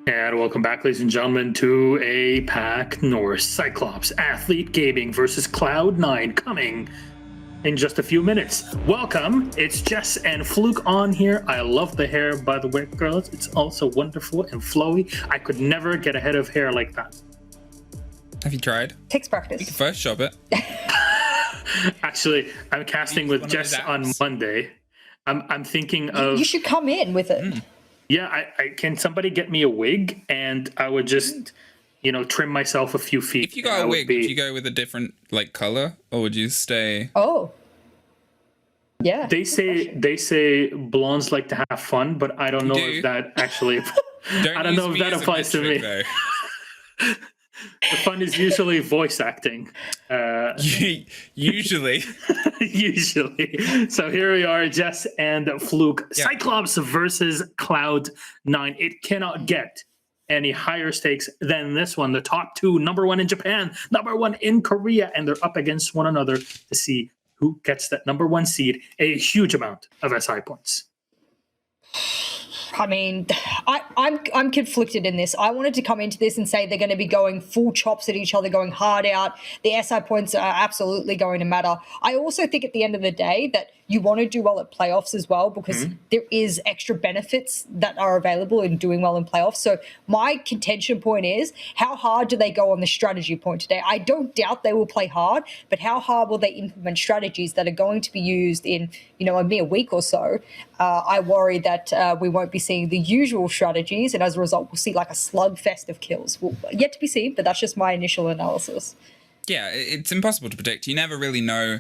And welcome back, ladies and gentlemen, to APAC North. Cyclops Athlete Gaming versus Cloud9 coming in just a few minutes. Welcome, it's Jess and Fluke on here. I love the hair, by the way, girls. It's also wonderful and flowy. I could never get a head of hair like that. Have you tried? Takes practice. You can first shop it. Actually, I'm casting with Jess on Monday. I'm thinking of... You should come in with it. Yeah, I can somebody get me a wig, and I would just, trim myself a few feet. If you got a wig, would you go with a different color, or would you stay? Oh, yeah. They say blondes like to have fun, but I don't know if that actually. I don't know if that applies to me. The fun is usually voice acting. Usually. Usually. So here we are, Jess and Fluke. Yeah. Cyclops versus Cloud9. It cannot get any higher stakes than this one. The top two, number one in Japan, number one in Korea, and they're up against one another to see who gets that number one seed, a huge amount of SI points. I mean, I'm conflicted in this. I wanted to come into this and say they're going to be going full chops at each other, going hard out. The SI points are absolutely going to matter. I also think at the end of the day that you want to do well at playoffs as well, because there is extra benefits that are available in doing well in playoffs. So my contention point is, how hard do they go on the strategy point today? I don't doubt they will play hard, but how hard will they implement strategies that are going to be used in, a mere week or so? I worry that we won't be seeing the usual strategies, and as a result, we'll see like a slugfest of kills. Well, yet to be seen, but that's just my initial analysis. Yeah, it's impossible to predict. You never really know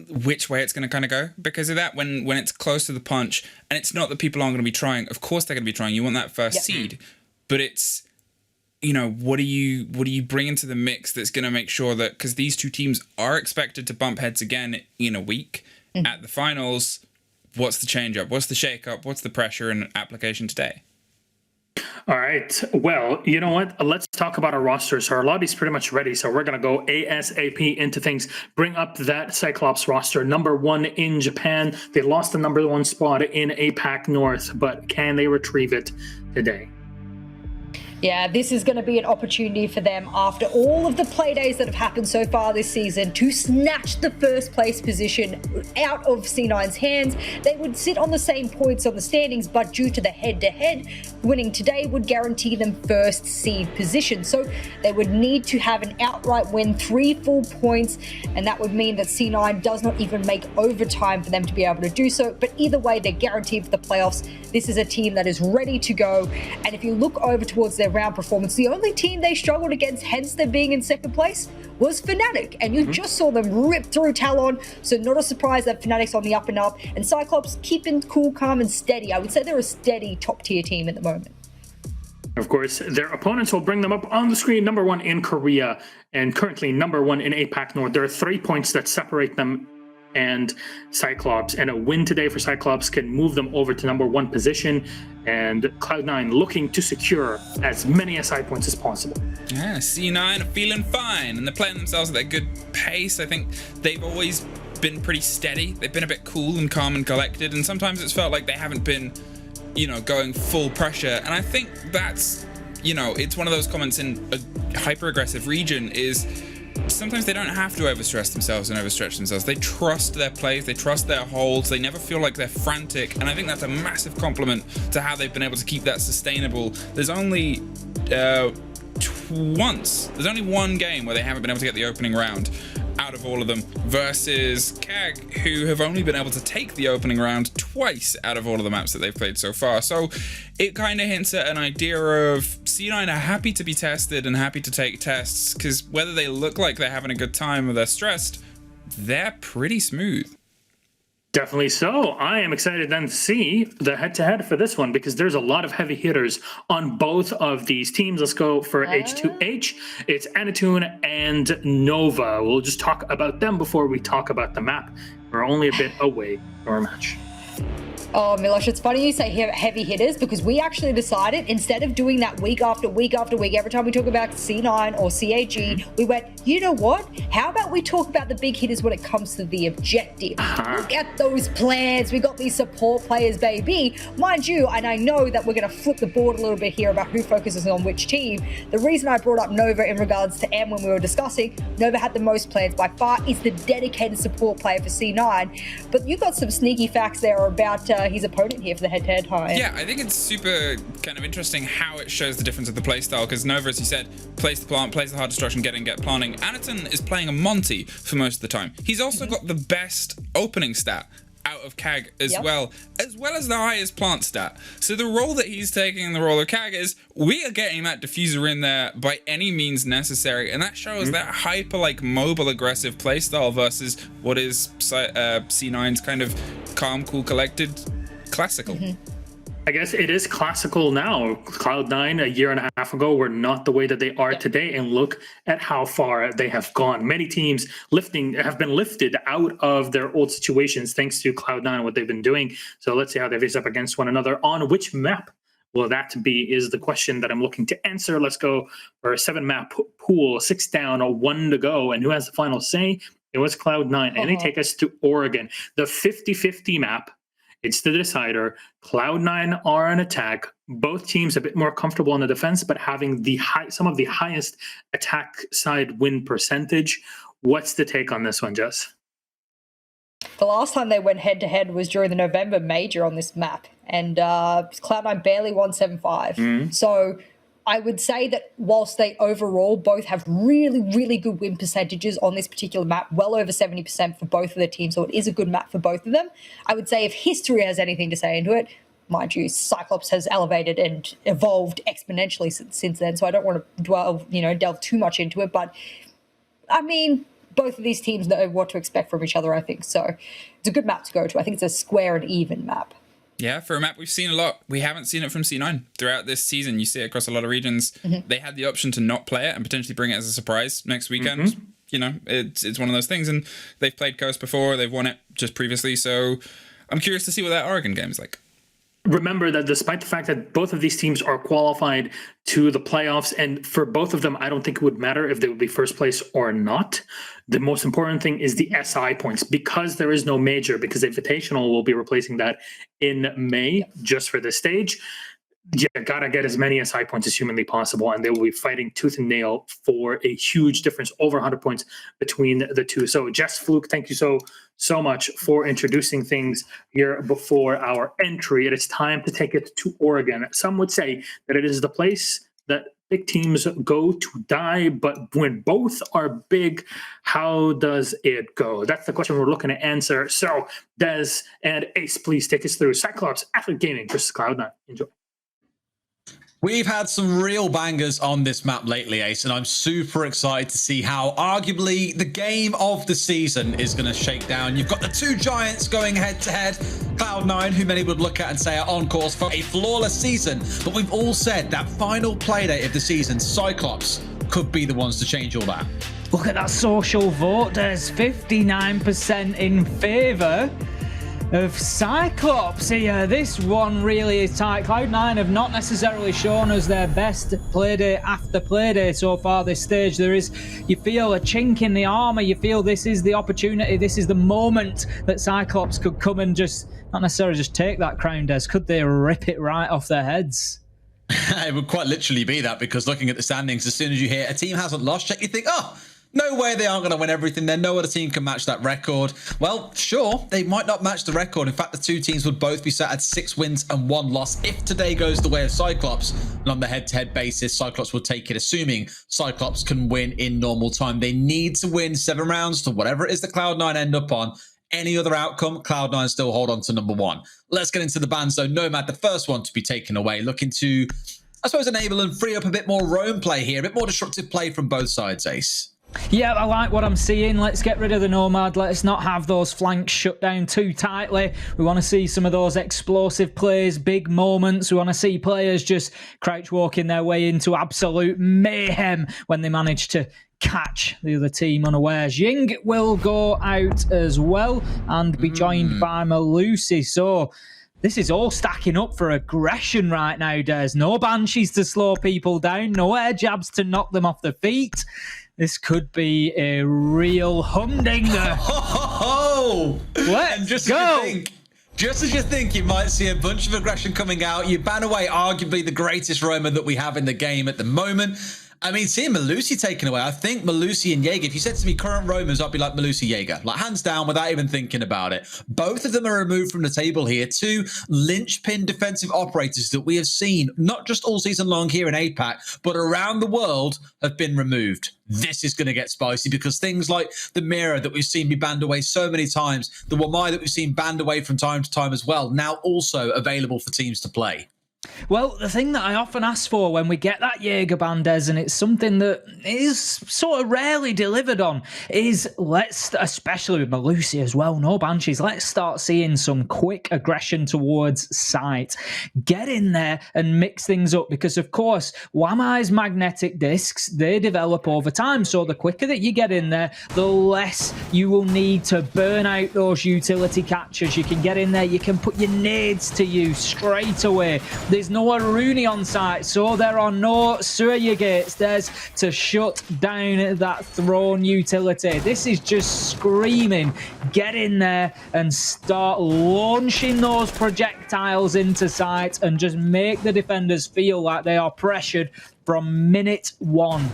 which way it's going to kind of go because of that. When it's close to the punch, and it's not that people aren't going to be trying. Of course, they're going to be trying. You want that first seed, but it's what do you bring into the mix that's going to make sure that, because these two teams are expected to bump heads again in a week at the finals. What's the change up? What's the shake up? What's the pressure and application today? All right. Well, you know what? Let's talk about our rosters. So our lobby's pretty much ready. So we're going to go ASAP into things. Bring up that Cyclops roster. Number one in Japan. They lost the number one spot in APAC North, but can they retrieve it today? Yeah, this is going to be an opportunity for them after all of the play days that have happened so far this season to snatch the first place position out of C9's hands. They would sit on the same points on the standings, but due to the head-to-head, winning today would guarantee them first seed position. So they would need to have an outright win, 3 full points, and that would mean that C9 does not even make overtime for them to be able to do so. But either way, they're guaranteed for the playoffs. This is a team that is ready to go. And if you look over towards their round performance, the only team they struggled against, hence them being in second place, was Fnatic, and you just saw them rip through Talon. So not a surprise that Fnatic's on the up and up, and Cyclops keeping cool, calm, and steady. I would say they're a steady top tier team at the moment. Of course, their opponents will bring them up on the screen. Number one in Korea and currently number one in APAC North. There are 3 points that separate them and Cyclops, and a win today for Cyclops can move them over to number one position, and Cloud9 looking to secure as many SI points as possible. Yeah, C9 are feeling fine, and they're playing themselves at their good pace. I think they've always been pretty steady. They've been a bit cool and calm and collected, and sometimes it's felt like they haven't been, going full pressure. And I think that's, it's one of those comments in a hyper-aggressive region is sometimes they don't have to overstress themselves and overstretch themselves. They trust their plays, they trust their holds, they never feel like they're frantic, and I think that's a massive compliment to how they've been able to keep that sustainable. There's only one game where they haven't been able to get the opening round out of all of them versus CAG, who have only been able to take the opening round twice out of all of the maps that they've played so far. So it kind of hints at an idea of C9 are happy to be tested and happy to take tests, because whether they look like they're having a good time or they're stressed, they're pretty smooth. Definitely so. I am excited then to see the head-to-head for this one, because there's a lot of heavy hitters on both of these teams. Let's go for H2H. It's Anatoon and Nova. We'll just talk about them before we talk about the map. We're only a bit away from our match. Oh, Milosh, it's funny you say heavy hitters because we actually decided instead of doing that week after week after week, every time we talk about C9 or CAG, we went, you know what? How about we talk about the big hitters when it comes to the objective? Look at those plans. We got these support players, baby. Mind you, and I know that we're going to flip the board a little bit here about who focuses on which team. The reason I brought up Nova in regards to M when we were discussing, Nova had the most plans by far, is the dedicated support player for C9. But you got some sneaky facts there about his opponent here for the head-to-head tie. Yeah, I think it's super kind of interesting how it shows the difference of the playstyle, because Nova, as you said, plays the plant, plays the hard destruction, get planning. Anaton is playing a Monty for most of the time. He's also got the best opening stat out of CAG as well as the highest plant stat. So the role that he's taking in the role of CAG is we are getting that diffuser in there by any means necessary, and that shows that hyper mobile aggressive playstyle versus what is C9's kind of calm, cool, collected classical. I guess it is classical now. Cloud9 a year and a half ago were not the way that they are today, and look at how far they have gone. Many teams have been lifted out of their old situations thanks to Cloud9 and what they've been doing. So let's see how they face up against one another. On which map will that be is the question that I'm looking to answer. Let's go for a 7-map pool, 6 down, 1 to go. And who has the final say? It was Cloud9, and they take us to Oregon. The 50-50 map. It's the decider. Cloud9 are on attack. Both teams a bit more comfortable on the defense, but having some of the highest attack side win percentage. What's the take on this one, Jess? The last time they went head-to-head was during the November Major on this map, and Cloud9 barely won 7-5. So I would say that whilst they overall both have really, really good win percentages on this particular map, well over 70% for both of their teams, so it is a good map for both of them. I would say if history has anything to say into it, mind you, Cyclops has elevated and evolved exponentially since then, so I don't want to delve too much into it, but I mean, both of these teams know what to expect from each other, I think, so it's a good map to go to. I think it's a square and even map. Yeah, for a map we've seen a lot. We haven't seen it from C9 throughout this season. You see it across a lot of regions. They had the option to not play it and potentially bring it as a surprise next weekend. You know, it's one of those things, and they've played Coast before. They've won it just previously, so I'm curious to see what that Oregon game is like. Remember that despite the fact that both of these teams are qualified to the playoffs, and for both of them, I don't think it would matter if they would be first place or not. The most important thing is the SI points, because there is no major, because Invitational will be replacing that in May just for this stage. You gotta get as many SI points as humanly possible, and they will be fighting tooth and nail for a huge difference, over 100 points between the two. So Jess, Fluke, thank you so much for introducing things here before our entry. It is time to take it to Oregon. Some would say that it is the place that big teams go to die, but when both are big, how does it go? That's the question we're looking to answer. So Des and Ace, please take us through Cyclops Athlete Gaming versus Cloud9. Enjoy. We've had some real bangers on this map lately, Ace, and I'm super excited to see how arguably the game of the season is going to shake down. You've got the two giants going head-to-head, Cloud9, who many would look at and say are on course for a flawless season, but we've all said that final playdate of the season, Cyclops, could be the ones to change all that. Look at that social vote. There's 59% in favour of Cyclops here. This one really is tight. Cloud9 have not necessarily shown us their best Playday after Playday so far this stage. You feel a chink in the armour. You feel this is the opportunity. This is the moment that Cyclops could come and just, not necessarily just take that crown, Des. Could they rip it right off their heads? It would quite literally be that, because looking at the standings, as soon as you hear a team hasn't lost yet, you think, oh, no way they aren't going to win everything. Then no other team can match that record. Well, sure, they might not match the record. In fact, the two teams would both be sat at 6 wins and 1 loss if today goes the way of Cyclops. And on the head-to-head basis, Cyclops will take it, assuming Cyclops can win in normal time. They need to win 7 rounds to whatever it is that Cloud9 end up on. Any other outcome, Cloud9 still hold on to number 1. Let's get into the ban zone. Nomad, the first one to be taken away, looking to, I suppose, enable and free up a bit more roam play here, a bit more disruptive play from both sides, Ace. Yeah, I like what I'm seeing. Let's get rid of the Nomad. Let's not have those flanks shut down too tightly. We want to see some of those explosive plays, big moments. We want to see players just crouch walking their way into absolute mayhem when they manage to catch the other team unawares. Ying will go out as well and be joined by Malusi. So This is all stacking up for aggression right now, Des. No Banshees to slow people down, no air jabs to knock them off their feet. This could be a real humdinger. Let's go. Just as you think you might see a bunch of aggression coming out, you ban away arguably the greatest roamer that we have in the game at the moment. I mean, seeing Melusi taken away, I think Melusi and Jaeger, if you said to me current roamers, I'd be like Melusi, Jaeger. Like, hands down, without even thinking about it. Both of them are removed from the table here. Two linchpin defensive operators that we have seen, not just all season long here in APAC, but around the world, have been removed. This is going to get spicy because things like the Mirror that we've seen be banned away so many times, the Wamai that we've seen banned away from time to time as well, now also available for teams to play. Well, the thing that I often ask for when we get that Jaeger ban, Des, and it's something that is sort of rarely delivered on, is especially with Melusi as well, no Banshees, let's start seeing some quick aggression towards site. Get in there and mix things up because, of course, Wamai's magnetic discs, they develop over time. So the quicker that you get in there, the less you will need to burn out those utility catchers. You can get in there, you can put your nades to use straight away. There's no Aruni on site, so there are no Surya gates there's to shut down that throne utility. This is just screaming, get in there and start launching those projectiles into site and just make the defenders feel like they are pressured from minute one.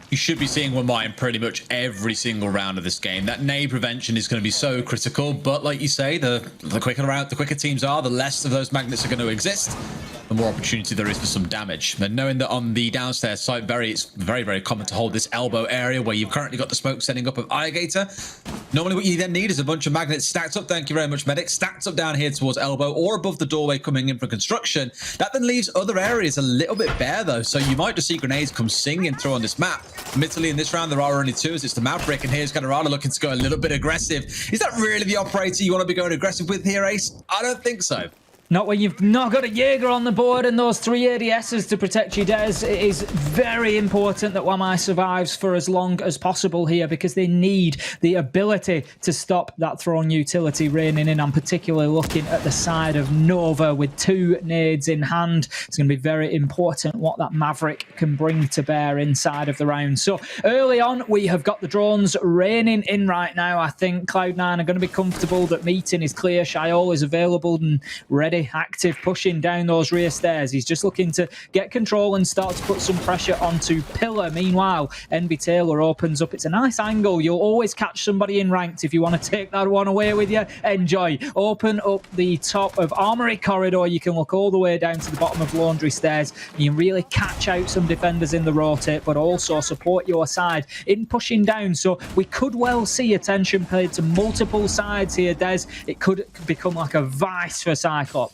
You should be seeing Wamai in pretty much every single round of this game. That nade prevention is going to be so critical, but like you say, the quicker teams are, the less of those magnets are going to exist, the more opportunity there is for some damage. And knowing that on the downstairs site, it's very, very common to hold this elbow area where you've currently got the smoke setting up of Irrigator. Normally what you then need is a bunch of magnets stacked up, thank you very much, Medic, stacked up down here towards elbow or above the doorway coming in for construction. That then leaves other areas a little bit bare though, so you might just see grenades come singing through on this map. Admittedly, in this round, there are only two, as it's the Maverick, and here's Canerada looking to go a little bit aggressive. Is that really the operator you want to be going aggressive with here, Ace? I don't think so. Not when you've not got a Jaeger on the board and those 3 ADSs to protect you, Des. It is very important that Wamai survives for as long as possible here because they need the ability to stop that throne utility raining in. I'm particularly looking at the side of Nova with 2 nades in hand. It's going to be very important what that Maverick can bring to bear inside of the round. So early on, we have got the drones raining in right now. I think Cloud9 are going to be comfortable that meeting is clear. Shaiol is available and ready. Active, pushing down those rear stairs. He's just looking to get control and start to put some pressure onto Pillar. Meanwhile, NB Taylor opens up. It's a nice angle. You'll always catch somebody in ranked. If you want to take that one away with you, enjoy. Open up the top of Armory Corridor. You can look all the way down to the bottom of Laundry Stairs. You can really catch out some defenders in the rotate, but also support your side in pushing down. So we could well see attention paid to multiple sides here, Des. It could become like a vice for Cyclops.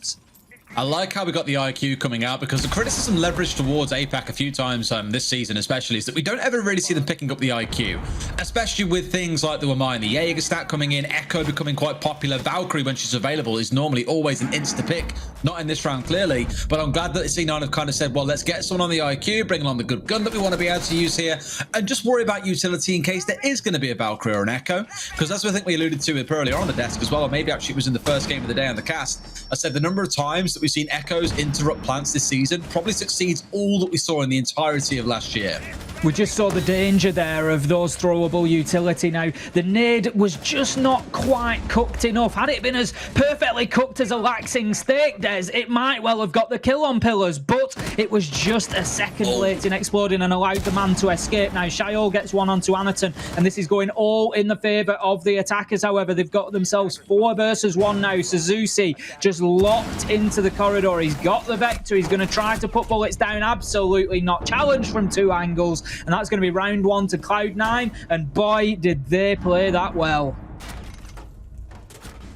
I like how we got the IQ coming out because the criticism leveraged towards APAC a few times this season especially is that we don't ever really see them picking up the IQ, especially with things like the Wamai and the Jaeger stat coming in, Echo becoming quite popular. Valkyrie, when she's available, is normally always an insta-pick. Not in this round, clearly, but I'm glad that C9 have kind of said, well, let's get someone on the IQ, bring along the good gun that we want to be able to use here, and just worry about utility in case there is going to be a Valkyrie or an Echo, because that's what I think we alluded to earlier on the desk as well, or maybe actually it was in the first game of the day on the cast. I said the number of times that we've seen Echoes interrupt plants this season probably succeeds all that we saw in the entirety of last year. We just saw the danger there of those throwable utility. Now, the nade was just not quite cooked enough. Had it been as perfectly cooked as a laxing steak, Des, it might well have got the kill on Pillars, but it was just a second late in exploding and allowed the man to escape. Now, Shaiol gets one onto Anaton, and this is going all in the favour of the attackers. However, they've got themselves 4 versus 1 now. Suzuki just locked into the corridor. He's got the Vector. He's going to try to put bullets down. Absolutely not. Challenged from 2 angles. And that's going to be round 1 to Cloud9. And boy, did they play that well.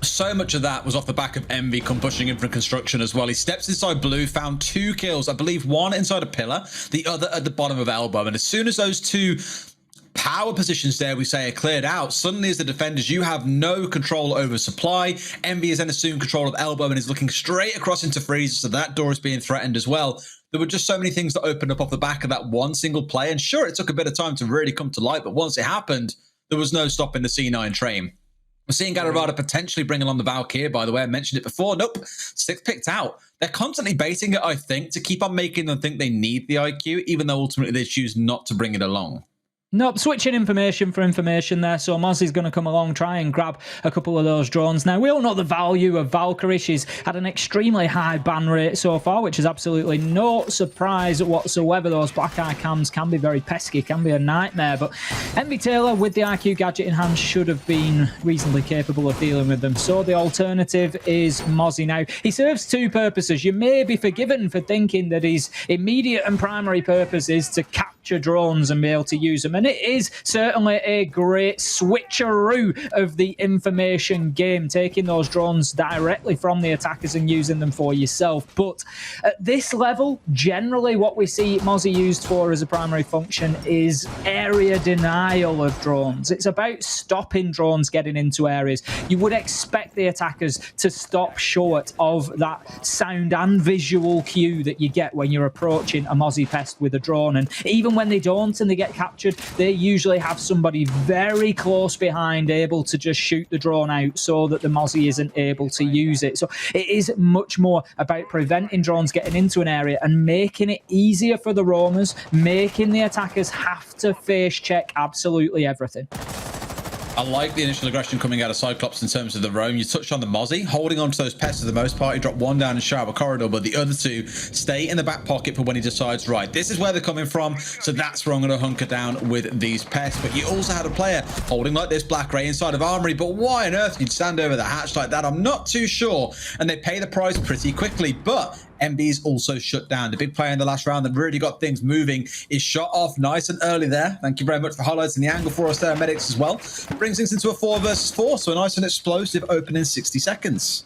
So much of that was off the back of Envy come pushing in from construction as well. He steps inside blue, found 2 kills. I believe 1 inside a pillar, the other at the bottom of elbow. And as soon as those 2 power positions there, we say, are cleared out, suddenly as the defenders, you have no control over supply. Envy has then assumed control of elbow and is looking straight across into freezer, so that door is being threatened as well. There were just so many things that opened up off the back of that one single play, and sure, it took a bit of time to really come to light, but once it happened, there was no stopping the C9 train. We're seeing Gatorada potentially bring along the Valkyrie, by the way. I mentioned it before. Nope. 6 picked out. They're constantly baiting it, I think, to keep on making them think they need the IQ, even though ultimately they choose not to bring it along. Nope, switching information for information there. So Mozzie's going to come along, try and grab a couple of those drones. Now, we all know the value of Valkyrie. She's had an extremely high ban rate so far, which is absolutely no surprise whatsoever. Those black eye cams can be very pesky, can be a nightmare. But Envy Taylor, with the IQ gadget in hand, should have been reasonably capable of dealing with them. So the alternative is Mozzie. Now, he serves 2 purposes. You may be forgiven for thinking that his immediate and primary purpose is to capture drones and be able to use them. And it is certainly a great switcheroo of the information game, taking those drones directly from the attackers and using them for yourself. But at this level, generally what we see Mozzie used for as a primary function is area denial of drones. It's about stopping drones getting into areas. You would expect the attackers to stop short of that sound and visual cue that you get when you're approaching a Mozzie pest with a drone. And even when they don't and they get captured, they usually have somebody very close behind able to just shoot the drone out so that the Mozzie isn't able to use it. So it is much more about preventing drones getting into an area and making it easier for the roamers, making the attackers have to face check absolutely everything. I like the initial aggression coming out of Cyclops in terms of the roam. You touched on the Mozzie, holding on to those pests for the most part. He dropped 1 down in shower corridor, but the other 2 stay in the back pocket for when he decides, right, this is where they're coming from, so that's where I'm going to hunker down with these pests. But you also had a player holding like this Black Ray inside of Armory, but why on earth you'd stand over the hatch like that? I'm not too sure, and they pay the price pretty quickly, but MB's also shut down. The big player in the last round that really got things moving is shot off nice and early there. Thank you very much for highlighting the angle for us there, Medics, as well. Brings things into a 4 versus 4, so a nice and explosive opening 60 seconds.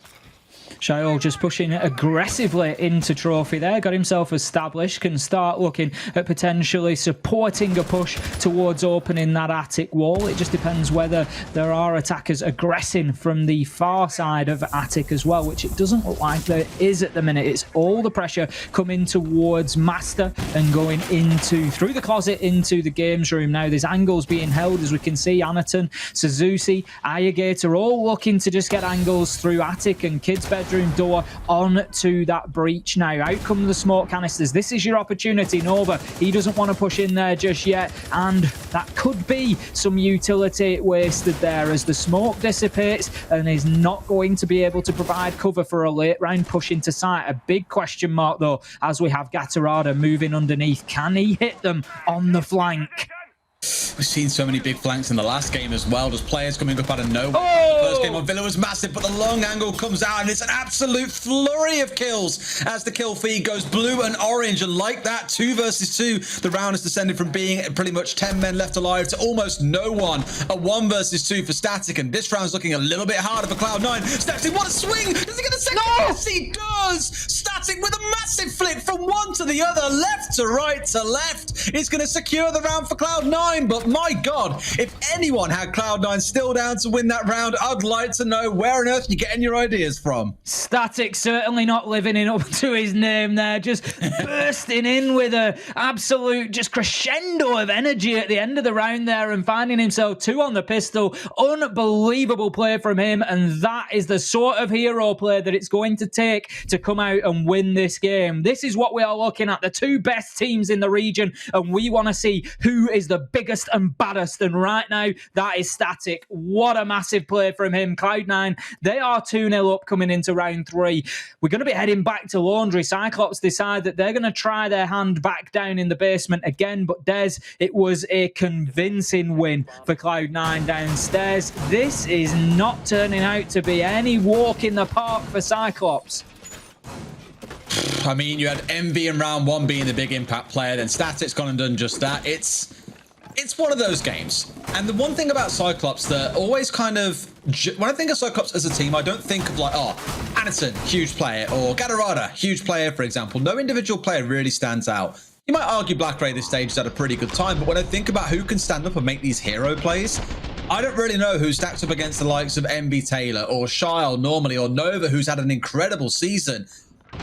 Shaol just pushing aggressively into Trophy there, got himself established, can start looking at potentially supporting a push towards opening that attic wall. It just depends whether there are attackers aggressing from the far side of attic as well, which it doesn't look like there is at the minute. It's all the pressure coming towards Master and going into through the closet into the games room. Now there's angles being held, as we can see. Anaton, Suzuki, Ayagator all looking to just get angles through attic and kids' bedroom door onto that breach. Now out come the smoke canisters. This is your opportunity. Nova, he doesn't want to push in there just yet, and that could be some utility wasted there as the smoke dissipates and is not going to be able to provide cover for a late round push into sight. A big question mark though, as we have Gatorada moving underneath. Can he hit them on the flank? We've seen so many big flanks in the last game as well. Just players coming up out of nowhere. Oh! The first game on Villa was massive, but the long angle comes out and it's an absolute flurry of kills as the kill feed goes blue and orange. And like that, 2 versus 2, the round has descended from being pretty much 10 men left alive to almost no one. A 1 versus 2 for Static, and this round's looking a little bit harder for Cloud9. Static, what a swing! Does he get a second? No! Yes, he does! Static with a massive flip from one to the other, left to right to left. It's going to secure the round for Cloud9. But my God, if anyone had Cloud9 still down to win that round, I'd like to know where on earth you're getting your ideas from. Static certainly not living it up to his name there, just bursting in with a absolute just crescendo of energy at the end of the round there and finding himself 2 on the pistol. Unbelievable play from him, and that is the sort of hero play that it's going to take to come out and win this game. This is what we are looking at, the 2 best teams in the region, and we want to see who is the biggest and baddest, and right now that is Static. What a massive play from him. Cloud9, they are 2-0 up coming into round 3. We're going to be heading back to Laundry. Cyclops decide that they're going to try their hand back down in the basement again, but Des, it was a convincing win for Cloud9 downstairs. This is not turning out to be any walk in the park for Cyclops. I mean, you had MV in round 1 being the big impact player, then Static's gone and done just that. It's one of those games. And the one thing about Cyclops that always kind of... When I think of Cyclops as a team, I don't think of like, oh, Anderson, huge player, or Gatorada, huge player, for example. No individual player really stands out. You might argue Black Ray this stage has had a pretty good time, but when I think about who can stand up and make these hero plays, I don't really know who stacks up against the likes of MB Taylor or Shyle normally, or Nova, who's had an incredible season.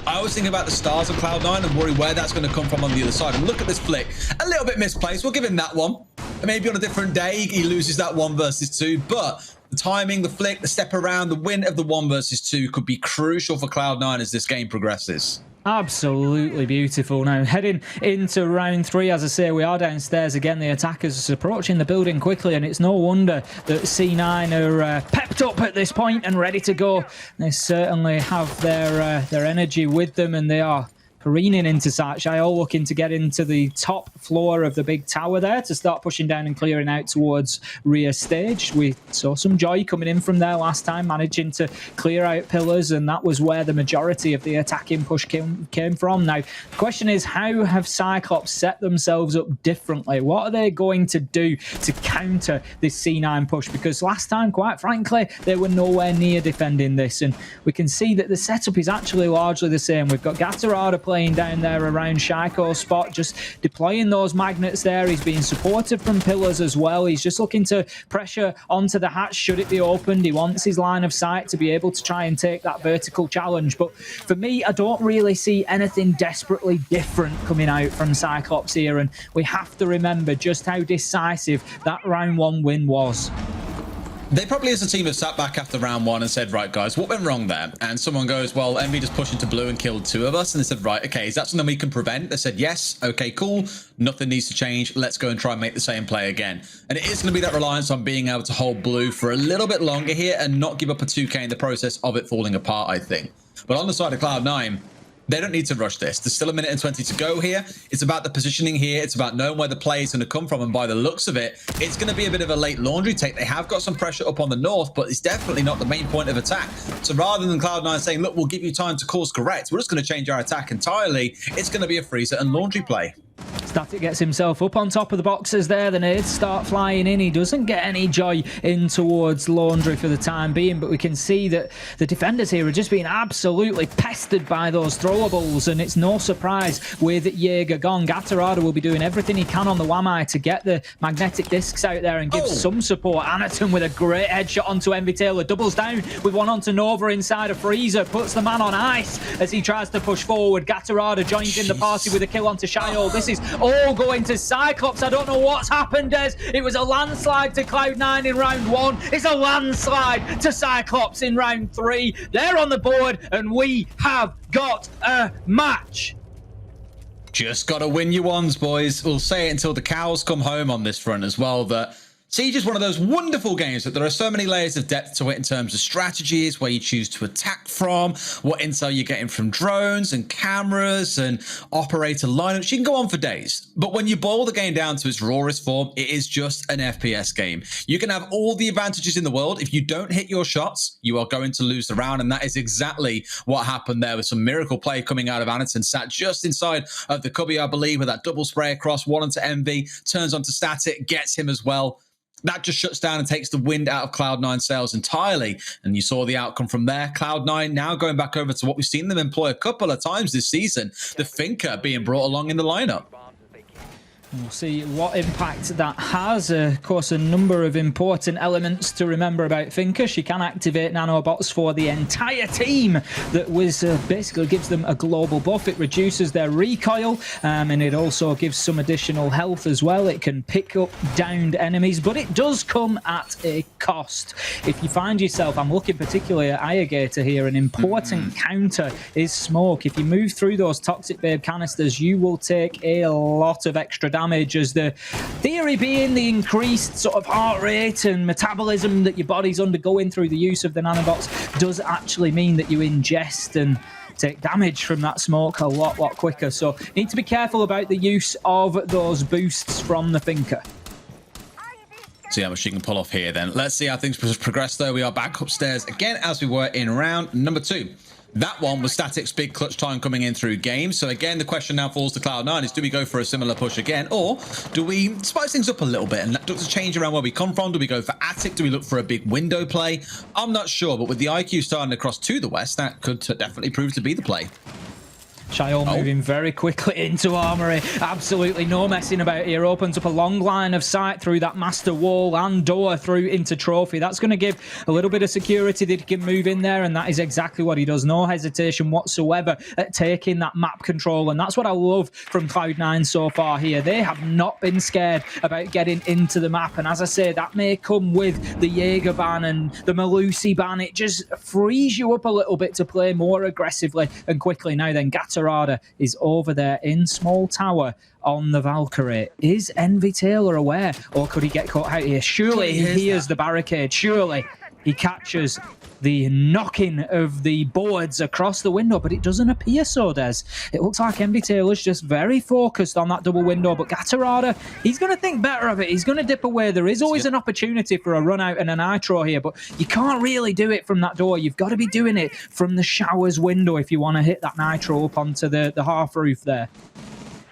I always think about the stars of Cloud9 and worry where that's going to come from on the other side. And look at this flick. A little bit misplaced. We'll give him that one. Maybe on a different day, he loses that 1 versus 2. But The timing, the flick, the step around, the win of the 1 versus 2 could be crucial for Cloud9 as this game progresses. Absolutely beautiful. Now, heading into round 3, as I say, we are downstairs again. The attackers are approaching the building quickly, and it's no wonder that C9 are pepped up at this point and ready to go. They certainly have their energy with them, and they are careening into Satchai, looking to get into the top floor of the big tower there to start pushing down and clearing out towards rear stage. We saw some joy coming in from there last time, managing to clear out pillars, and that was where the majority of the attacking push came from. Now, the question is, how have Cyclops set themselves up differently? What are they going to do to counter this C9 push? Because last time, quite frankly, they were nowhere near defending this, and we can see that the setup is actually largely the same. We've got Gatarada playing down there around Shaiko's spot, just deploying those magnets there. He's being supported from pillars as well. He's just looking to pressure onto the hatch should it be opened. He wants his line of sight to be able to try and take that vertical challenge. But for me, I don't really see anything desperately different coming out from Cyclops here, and we have to remember just how decisive that round 1 win was. They probably as a team have sat back after round 1 and said, right, guys, what went wrong there? And someone goes, well, Envy just pushed into blue and killed 2 of us. And they said, right, okay, is that something we can prevent? They said, yes. Okay, cool. Nothing needs to change. Let's go and try and make the same play again. And it is going to be that reliance on being able to hold blue for a little bit longer here and not give up a 2K in the process of it falling apart, I think. But on the side of Cloud9, they don't need to rush this. There's still 1 minute and 20 to go here. It's about the positioning here. It's about knowing where the play is going to come from. And by the looks of it, it's going to be a bit of a late laundry take. They have got some pressure up on the north, but it's definitely not the main point of attack. So rather than Cloud9 saying, look, we'll give you time to course correct, we're just going to change our attack entirely, it's going to be a freezer and laundry play. Static gets himself up on top of the boxes there. The nades start flying in. He doesn't get any joy in towards laundry for the time being, but we can see that the defenders here are just being absolutely pestered by those throwables, and it's no surprise with Jaeger gone. Gatarada will be doing everything he can on the Wamai to get the magnetic discs out there and give some support. Anaton with a great headshot onto Envy Taylor. Doubles down with one onto Nova inside a freezer. Puts the man on ice as he tries to push forward. Gatarada joins in the party with a kill onto Shayo. This is all going to Cyclops. I don't know what's happened, Des. It was a landslide to Cloud9 in round 1. It's a landslide to Cyclops in round 3. They're on the board, and we have got a match. Just got to win your ones, boys. We'll say it until the cows come home on this front as well, that Siege is one of those wonderful games that there are so many layers of depth to it in terms of strategies, where you choose to attack from, what intel you're getting from drones and cameras and operator lineups. You can go on for days. But when you boil the game down to its rawest form, it is just an FPS game. You can have all the advantages in the world. If you don't hit your shots, you are going to lose the round. And that is exactly what happened there with some miracle play coming out of Anaton. Sat just inside of the cubby, I believe, with that double spray across, one onto Envy, turns onto Static, gets him as well. That just shuts down and takes the wind out of Cloud9 sails entirely. And you saw the outcome from there. Cloud9 now going back over to what we've seen them employ a couple of times this season, the Thinker being brought along in the lineup. We'll see what impact that has. Of course, a number of important elements to remember about Thinker. She can activate nanobots for the entire team. That was basically gives them a global buff. It reduces their recoil, and it also gives some additional health as well. It can pick up downed enemies, but it does come at a cost. If you find yourself, I'm looking particularly at Irrigator here, an important counter is smoke. If you move through those Toxic Babe canisters, you will take a lot of extra damage, as the theory being the increased sort of heart rate and metabolism that your body's undergoing through the use of the nanobots does actually mean that you ingest and take damage from that smoke a lot quicker. So need to be careful about the use of those boosts from the Thinker. See how much she can pull off here then. Let's see how things progress though. We are back upstairs again as we were in round number 2. That one was Static's big clutch time coming in through game. So again, the question now falls to Cloud9 is, do we go for a similar push again? Or do we spice things up a little bit and look to change around where we come from? Do we go for attic? Do we look for a big window play? I'm not sure, but with the IQ starting across to the west, that could definitely prove to be the play. Shaol moving very quickly into Armory. Absolutely no messing about here. Opens up a long line of sight through that master wall and door through into Trophy. That's going to give a little bit of security that he can move in there, and that is exactly what he does. No hesitation whatsoever at taking that map control, and that's what I love from Cloud9 so far here. They have not been scared about getting into the map, and as I say, that may come with the Jaeger ban and the Malusi ban. It just frees you up a little bit to play more aggressively and quickly. Now then, Gatorada is over there in small tower on the Valkyrie. Is Envy Taylor aware, or could he get caught out here? Surely he hears the barricade. Surely he catches the knocking of the boards across the window, but it doesn't appear so, Des. It looks like Envy Taylor's just very focused on that double window, but Gatorada, he's going to think better of it. He's going to dip away. There is always an opportunity for a run out and a nitro here, but you can't really do it from that door. You've got to be doing it from the showers window if you want to hit that nitro up onto the half roof there.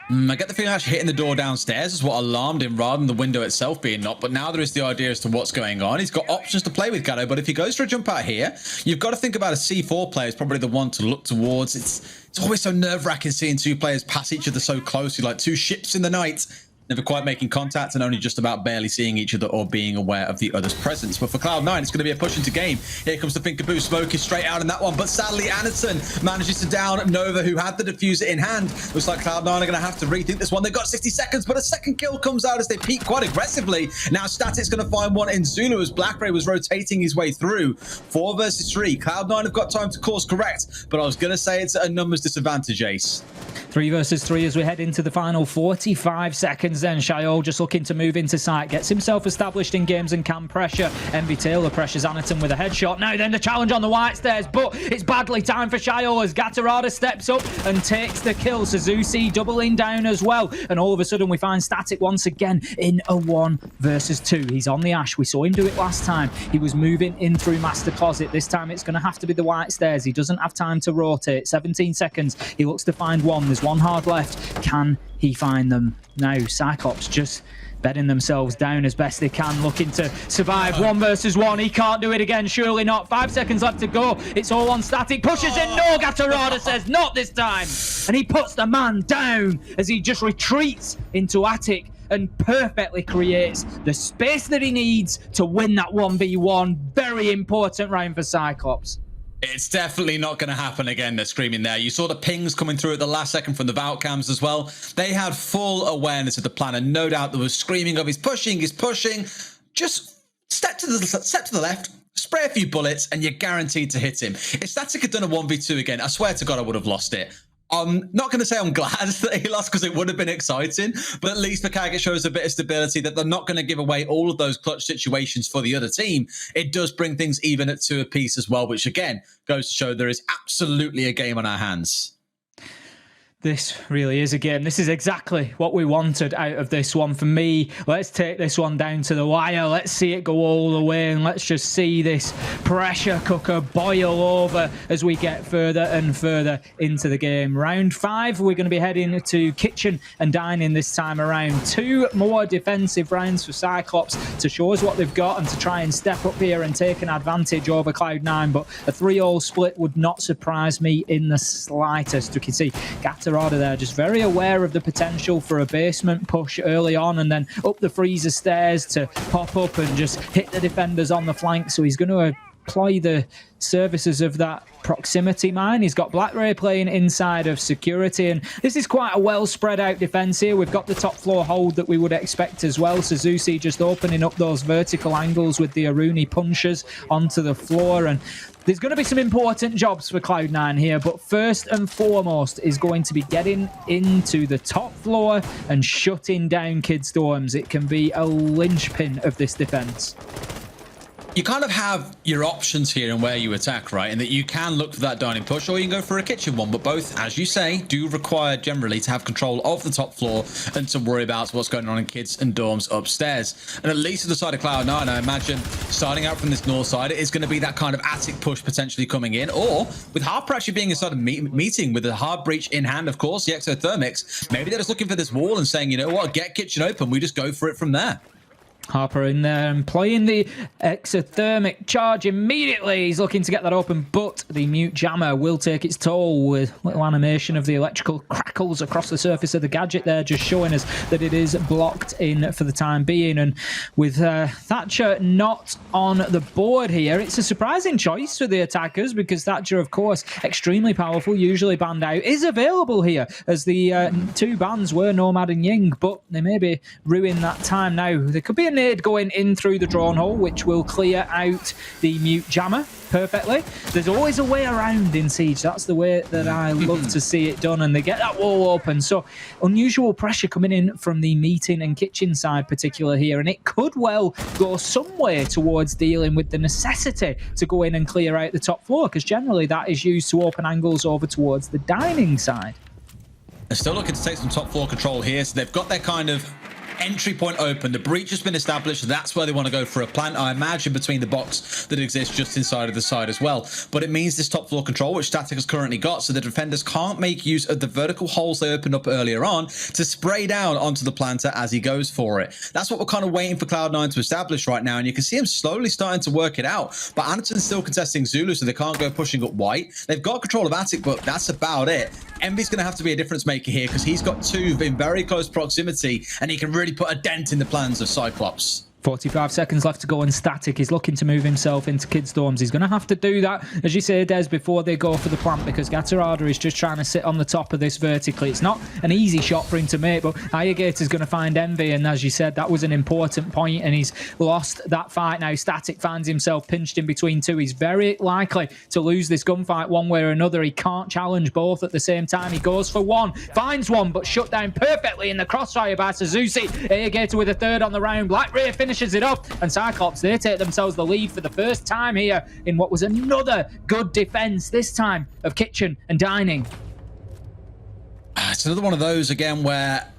I get the feeling actually hitting the door downstairs is what alarmed him rather than the window itself being knocked. But now there is the idea as to what's going on. He's got options to play with, Gatto, but if he goes for a jump out here, you've got to think about a C4 player is probably the one to look towards. It's always so nerve-wracking seeing two players pass each other so closely, like two ships in the night. Never quite making contact and only just about barely seeing each other or being aware of the other's presence. But for Cloud9, it's going to be a push into game. Here comes the Thinkaboo. Smoke is straight out in that one. But sadly, Anderson manages to down Nova, who had the diffuser in hand. Looks like Cloud9 are going to have to rethink this one. They've got 60 seconds, but a second kill comes out as they peek quite aggressively. Now Static's going to find one in Zulu as Blackray was rotating his way through. 4 versus 3. Cloud9 have got time to course correct, but I was going to say it's a numbers disadvantage, Ace. 3 versus 3 as we head into the final 45 seconds then. Shaol just looking to move into sight, gets himself established in games and can pressure. Envy Taylor pressures Anaton with a headshot. Now then the challenge on the white stairs, but it's badly timed for Shaol as Gatorada steps up and takes the kill. Suzuki doubling down as well, and all of a sudden we find Static once again in a 1 versus 2. He's on the Ash. We saw him do it last time. He was moving in through Master Closet. This time it's going to have to be the white stairs. He doesn't have time to rotate. 17 seconds. He looks to find one. There's one hard left. Can he find them? Now Cyclops just bedding themselves down as best they can, looking to survive 1 versus 1. He can't do it again, surely not. 5 seconds left to go. It's all on Static. Pushes in. No, Gatorada says not this time. And he puts the man down as he just retreats into Attic and perfectly creates the space that he needs to win that 1v1. Very important round for Cyclops. It's definitely not going to happen again, they're screaming there. You saw the pings coming through at the last second from the Vault cams as well. They had full awareness of the plan, and no doubt there was screaming of he's pushing. Just step to the left, spray a few bullets, and you're guaranteed to hit him. If Static had done a 1v2 again, I swear to God I would have lost it. I'm not going to say I'm glad that he lost because it would have been exciting, but at least Pakag, it shows a bit of stability that they're not going to give away all of those clutch situations for the other team. It does bring things even at 2 apiece as well, which again goes to show there is absolutely a game on our hands. This really is a game. This is exactly what we wanted out of this one. For me, let's take this one down to the wire. Let's see it go all the way, and let's just see this pressure cooker boil over as we get further and further into the game. Round 5, we're going to be heading to kitchen and dining this time around. 2 more defensive rounds for Cyclops to show us what they've got and to try and step up here and take an advantage over Cloud9, but a 3-all split would not surprise me in the slightest. We can see Gatorada there just very aware of the potential for a basement push early on and then up the freezer stairs to pop up and just hit the defenders on the flank. So he's going to employ the services of that proximity mine. He's got Blackray playing inside of security, and this is quite a well spread out defense here. We've got the top floor hold that we would expect as well. Suzuki just opening up those vertical angles with the Aruni punches onto the floor, and there's going to be some important jobs for Cloud9 here, but first and foremost is going to be getting into the top floor and shutting down Kid Storms. It can be a linchpin of this defense. You kind of have your options here in where you attack, right? And that you can look for that dining push or you can go for a kitchen one. But both, as you say, do require generally to have control of the top floor and to worry about what's going on in kids and dorms upstairs. And at least to the side of Cloud9, I imagine starting out from this north side, it is going to be that kind of attic push potentially coming in. Or with Harper actually being inside a meeting with a hard breach in hand, of course, the exothermics, maybe they're just looking for this wall and saying, you know what, get kitchen open. We just go for it from there. Harper in there and playing the exothermic charge immediately. He's looking to get that open, but the mute jammer will take its toll with little animation of the electrical crackles across the surface of the gadget there, just showing us that it is blocked in for the time being. And with Thatcher not on the board here, it's a surprising choice for the attackers because Thatcher, of course, extremely powerful, usually banned out, is available here as the two bans were Nomad and Ying, but they may be ruining that time now. There could be a nade going in through the drone hole, which will clear out the mute jammer perfectly. There's always a way around in Siege. That's the way that I love to see it done, and they get that wall open. So unusual pressure coming in from the meeting and kitchen side particular here, and it could well go some way towards dealing with the necessity to go in and clear out the top floor, because generally that is used to open angles over towards the dining side. They're still looking to take some top floor control here, so they've got their kind of entry point open. The breach has been established. That's where they want to go for a plant, I imagine, between the box that exists just inside of the side as well. But it means this top floor control, which Static has currently got, so the defenders can't make use of the vertical holes they opened up earlier on to spray down onto the planter as he goes for it. That's what we're kind of waiting for Cloud9 to establish right now, and you can see him slowly starting to work it out. But Anderton's still contesting Zulu, so they can't go pushing up white. They've got control of Attic, but that's about it. Envy's going to have to be a difference maker here because he's got two in very close proximity, and he can really put a dent in the plans of Cyclops. 45 seconds left to go, and Static is looking to move himself into Kid Storms. He's going to have to do that, as you say, Des, before they go for the plant, because Gatarada is just trying to sit on the top of this vertically. It's not an easy shot for him to make, but Irrigate is going to find Envy, and as you said, that was an important point, and he's lost that fight now. Static finds himself pinched in between two. He's very likely to lose this gunfight one way or another. He can't challenge both at the same time. He goes for one, finds one, but shut down perfectly in the crossfire by Suzuki. Irrigate with a third on the round. Black Ray finishes it up, and Cyclops, they take themselves the lead for the first time here in what was another good defense, this time of kitchen and dining. It's another one of those again where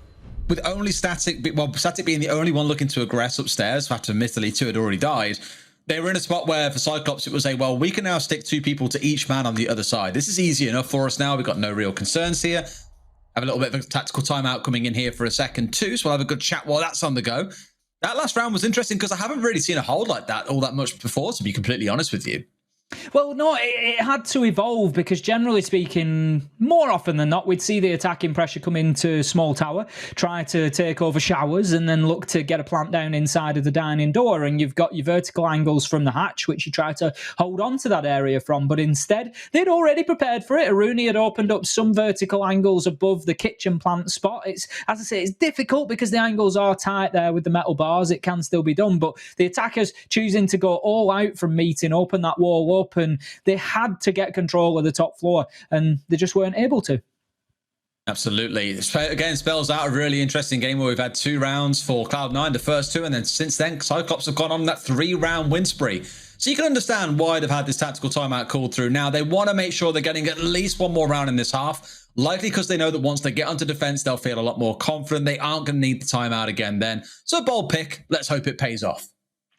with only Static being the only one looking to aggress upstairs, after admittedly two had already died, they were in a spot where for Cyclops it was well, we can now stick two people to each man on the other side. This is easy enough for us now. We've got no real concerns here. Have a little bit of a tactical timeout coming in here for a second too, so we'll have a good chat while that's on the go. That last round was interesting because I haven't really seen a hold like that all that much before, to be completely honest with you. Well, no, it had to evolve because generally speaking, more often than not, we'd see the attacking pressure come into small tower, try to take over showers, and then look to get a plant down inside of the dining door. And you've got your vertical angles from the hatch, which you try to hold on to that area from. But instead, they'd already prepared for it. Aruni had opened up some vertical angles above the kitchen plant spot. It's, as I say, it's difficult because the angles are tight there with the metal bars. It can still be done. But the attackers choosing to go all out from meeting, open that wall up, and they had to get control of the top floor, and they just weren't able to. Absolutely. Again, spells out a really interesting game where we've had 2 rounds for Cloud9, the first 2, and then since then, Cyclops have gone on that 3-round win spree. So you can understand why they've had this tactical timeout called through. Now, they want to make sure they're getting at least one more round in this half, likely because they know that once they get onto defense, they'll feel a lot more confident. They aren't going to need the timeout again then. So a bold pick. Let's hope it pays off.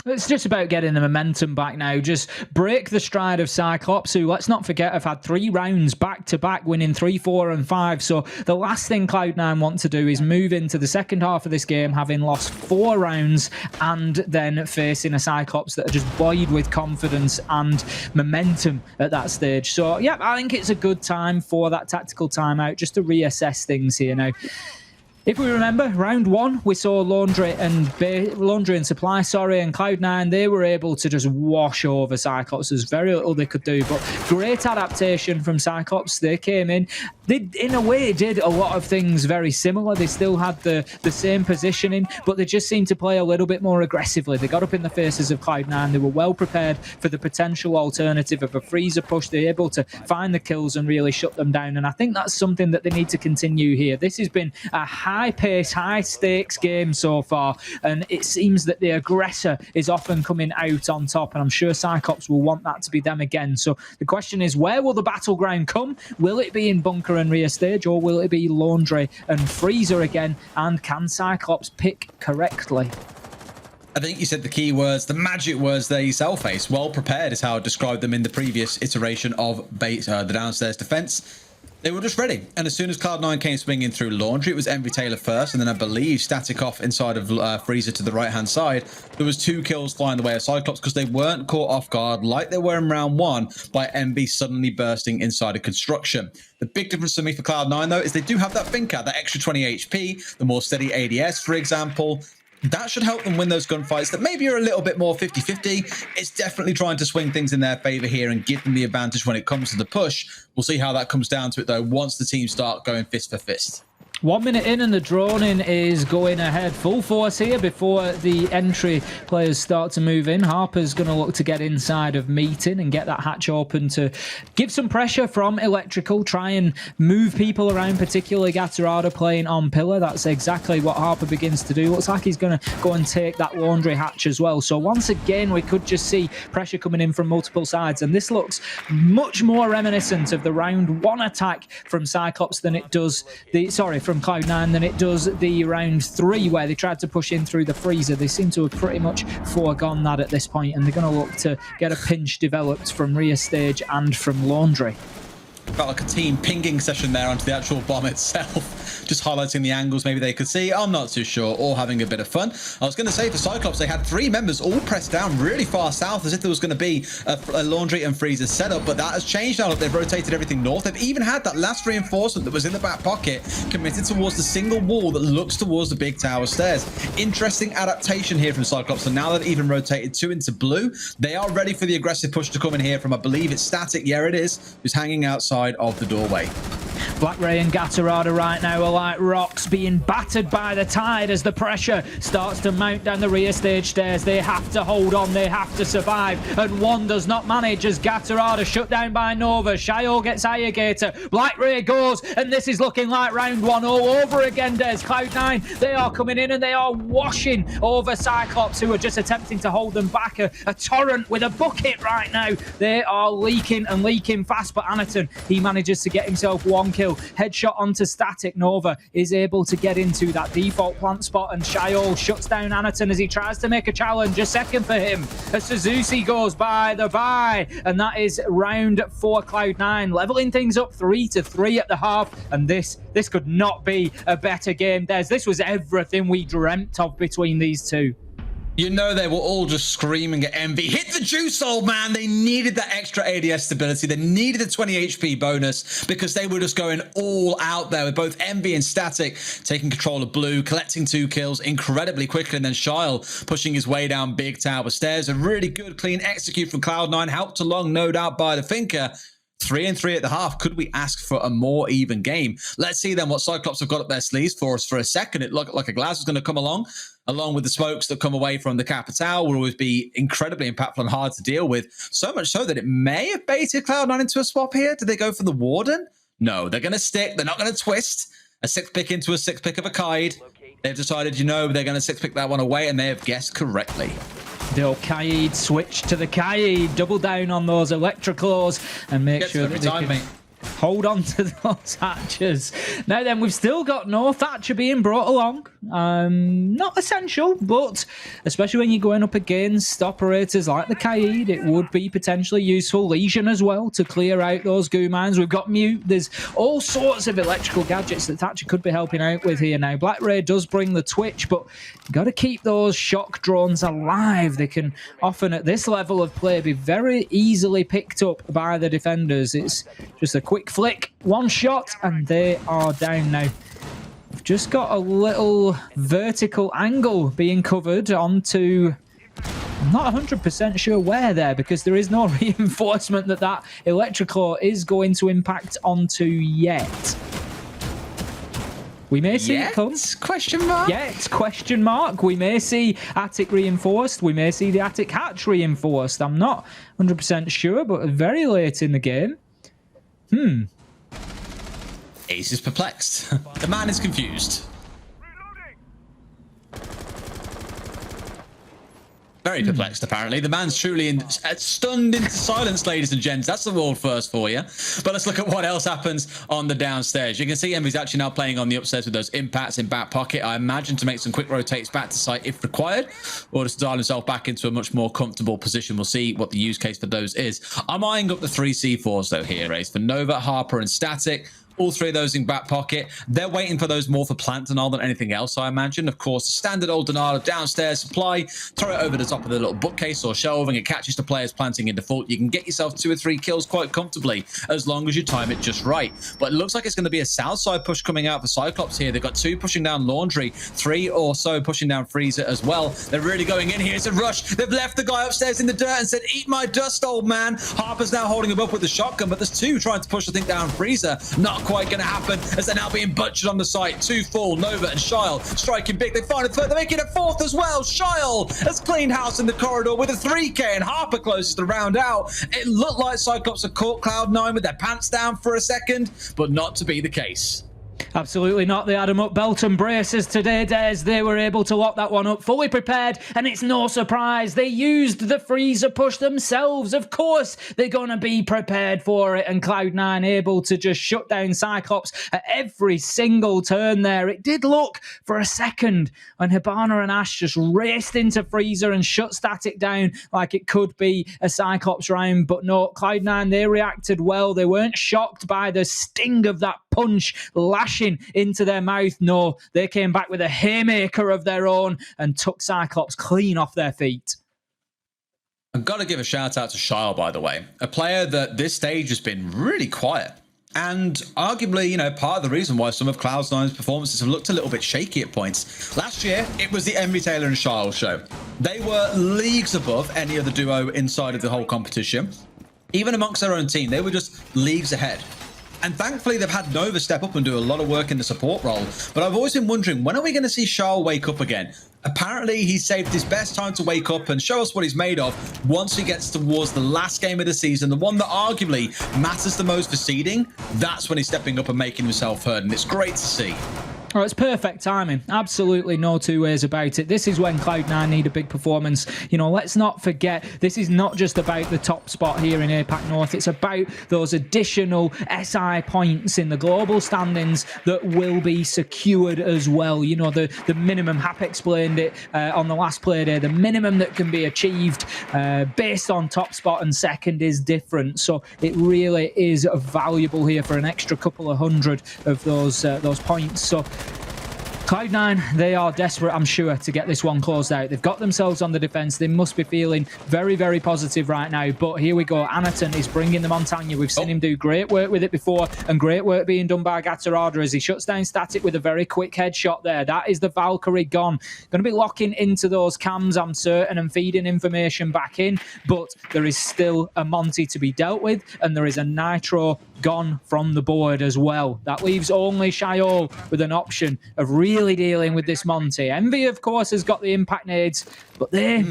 It's just about getting the momentum back now. Just break the stride of Cyclops, who, let's not forget, have had 3 rounds back-to-back, winning 3, 4, and 5. So the last thing Cloud9 want to do is move into the second half of this game, having lost 4 rounds, and then facing a Cyclops that are just buoyed with confidence and momentum at that stage. So, yeah, I think it's a good time for that tactical timeout, just to reassess things here now. If we remember, round 1, we saw Laundry and Supply, and Cloud9, they were able to just wash over Cyclops. There's very little they could do, but great adaptation from Cyclops. They came in. They, in a way, did a lot of things very similar. They still had the same positioning, but they just seemed to play a little bit more aggressively. They got up in the faces of Cloud9. They were well prepared for the potential alternative of a freezer push. They were able to find the kills and really shut them down, and I think that's something that they need to continue here. This has been a high-paced, high-stakes game so far, and it seems that the aggressor is often coming out on top, and I'm sure Cyclops will want that to be them again. So the question is, where will the battleground come? Will it be in Bunker and Rear Stage, or will it be Laundry and Freezer again? And can Cyclops pick correctly? I think you said the key words, the magic words there yourself, Ace. Well prepared is how I described them in the previous iteration of the downstairs defense. They were just ready. And as soon as Cloud9 came swinging through Laundry, it was Envy Taylor first. And then I believe Static off inside of Freezer to the right-hand side. There was 2 kills flying the way of Cyclops because they weren't caught off guard like they were in round 1 by Envy suddenly bursting inside of construction. The big difference for me for Cloud9, though, is they do have that Finca, that extra 20 HP, the more steady ADS, for example. That should help them win those gunfights that maybe are a little bit more 50-50. It's definitely trying to swing things in their favor here and give them the advantage when it comes to the push. We'll see how that comes down to it, though, once the teams start going fist for fist. 1 minute in and the droning is going ahead full force here before the entry players start to move in. Harper's going to look to get inside of meeting and get that hatch open to give some pressure from Electrical, try and move people around, particularly Gatorada playing on pillar. That's exactly what Harper begins to do. Looks like he's going to go and take that laundry hatch as well. So once again, we could just see pressure coming in from multiple sides, and this looks much more reminiscent of the round 1 attack from Cyclops than it does from Cloud9 than it does the round 3 where they tried to push in through the freezer. They seem to have pretty much foregone that at this point, and they're going to look to get a pinch developed from rear stage and from laundry. Felt like a team pinging session there onto the actual bomb itself, just highlighting the angles maybe they could see. I'm not too sure, all having a bit of fun. I was going to say for Cyclops, they had 3 members all pressed down really far south as if there was going to be a laundry and freezer setup, but that has changed now that they've rotated everything north. They've even had that last reinforcement that was in the back pocket committed towards the single wall that looks towards the big tower stairs. Interesting adaptation here from Cyclops. So now they've even rotated 2 into blue, they are ready for the aggressive push to come in here from, I believe it's Static, yeah it is, who's hanging outside of the doorway. Black Ray and Gatorada right now are like rocks being battered by the tide as the pressure starts to mount down the rear stage stairs. They have to hold on, they have to survive, and one does not manage as Gatorada shut down by Nova. Shio gets Alligator, Black Ray goes, and this is looking like round 1 all over again. There's Cloud9, they are coming in and they are washing over Cyclops, who are just attempting to hold them back. A torrent with a bucket right now. They are leaking and leaking fast, but Anaton, he manages to get himself 1 kill. Headshot onto Static. Nova is able to get into that default plant spot, and Shio shuts down Anaton as he tries to make a challenge. A second for him as Suzuki goes by the bye, and that is round 4 Cloud9, leveling things up 3-3 at the half, and this could not be a better game. This was everything we dreamt of between these two. You know they were all just screaming at Envy, hit the juice, old man. They needed that extra ADS stability. They needed a 20 HP bonus because they were just going all out there with both Envy and Static taking control of blue, collecting 2 kills incredibly quickly, and then Shile pushing his way down big tower stairs. A really good, clean execute from Cloud9, helped along, no doubt, by the Finca. 3-3 at the half. Could we ask for a more even game? Let's see then what Cyclops have got up their sleeves for us. For a second, it looked like a Glass was going to come along with the smokes that come away from the Capital. Will always be incredibly impactful and hard to deal with. So much so that it may have baited Cloud9 into a swap here. Did they go for the Warden? No, they're going to stick. They're not going to twist. A 6-pick into a 6-pick of a Kaid. They've decided, they're going to 6-pick that one away, and they have guessed correctly. They'll Kaid switch to the Kaid, double down on those electricals and make sure that they can hold on to those hatches. Now then, we've still got no Thatcher being brought along. Not essential, but especially when you're going up against operators like the Kaid, it would be potentially useful. Legion as well to clear out those goo mines. We've got Mute. There's all sorts of electrical gadgets that Thatcher could be helping out with here now. Black Ray does bring the Twitch, but you've got to keep those shock drones alive. They can often, at this level of play, be very easily picked up by the defenders. It's just a quick flick, 1 shot, and they are down now. We've just got a little vertical angle being covered onto, I'm not 100% sure where there, because there is no reinforcement that electrical is going to impact onto yet. We may see it come. Question mark? Yet, question mark. We may see attic reinforced. We may see the attic hatch reinforced. I'm not 100% sure, but very late in the game. Ace is perplexed. The man is confused. Very perplexed, apparently. The man's truly stunned into silence, ladies and gents. That's the world first for you. But let's look at what else happens on the downstairs. You can see Envy's actually now playing on the upstairs with those impacts in back pocket. I imagine to make some quick rotates back to site if required, or just to dial himself back into a much more comfortable position. We'll see what the use case for those is. I'm eyeing up the 3 C4s, though, here, Ace. For Nova, Harper, and Static. All three of those in back pocket. They're waiting for those more for plant Denal than anything else, I imagine. Of course, standard old Denal downstairs supply. Throw it over the top of the little bookcase or shelving. It catches the players planting in default. You can get yourself 2 or 3 kills quite comfortably as long as you time it just right. But it looks like it's going to be a south side push coming out for Cyclops here. They've got 2 pushing down Laundry, 3 or so pushing down Freezer as well. They're really going in here. It's a rush. They've left the guy upstairs in the dirt and said, eat my dust, old man. Harper's now holding him up with the shotgun, but there's 2 trying to push the thing down Freezer. Not quite going to happen as they're now being butchered on the site. 2 full. Nova and Shile striking big. They find a third. They're making a 4th as well. Shile has cleaned house in the corridor with a 3K, and Harper closes the round out. It looked like Cyclops had caught Cloud9 with their pants down for a second, but not to be the case. Absolutely not. They had them up belt and braces today, Des. They were able to lock that one up, fully prepared, and it's no surprise. They used the freezer push themselves. Of course, they're going to be prepared for it, and Cloud9 able to just shut down Cyclops at every single turn there. It did look for a second when Hibana and Ash just raced into freezer and shut Static down like it could be a Cyclops round, but no, Cloud9, they reacted well. They weren't shocked by the sting of that punch lashing into their mouth. No, they came back with a haymaker of their own and took Cyclops clean off their feet. I've got to give a shout out to Shile, by the way, a player that this stage has been really quiet. And arguably, you know, part of the reason why some of Cloud9's performances have looked a little bit shaky at points. Last year, it was the Envy Taylor and Shile show. They were leagues above any other duo inside of the whole competition. Even amongst their own team, they were just leagues ahead. And thankfully, they've had Nova step up and do a lot of work in the support role. But I've always been wondering, when are we going to see Charles wake up again? Apparently, he saved his best time to wake up and show us what he's made of once he gets towards the last game of the season, the one that arguably matters the most for seeding. That's when he's stepping up and making himself heard, and it's great to see. Oh, it's perfect timing. Absolutely no two ways about it. This is when Cloud9 need a big performance. You know, let's not forget, this is not just about the top spot here in APAC North. It's about those additional SI points in the global standings that will be secured as well. You know, the minimum, Hap explained it on the last Playday, the minimum that can be achieved based on top spot and second is different. So it really is valuable here for an extra couple of hundred of those points. So Cloud9, they are desperate, I'm sure, to get this one closed out. They've got themselves on the defense. They must be feeling very, very positive right now. But here we go. Anaton is bringing the Montagna. We've seen him do great work with it before, and great work being done by Gatorada as he shuts down Static with a very quick headshot there. That is the Valkyrie gone. Going to be locking into those cams, I'm certain, and feeding information back in. But there is still a Monty to be dealt with, and there is a Nitro gone from the board as well. That leaves only Shayol with an option of really dealing with this Monty. Envy, of course, has got the impact nades, but they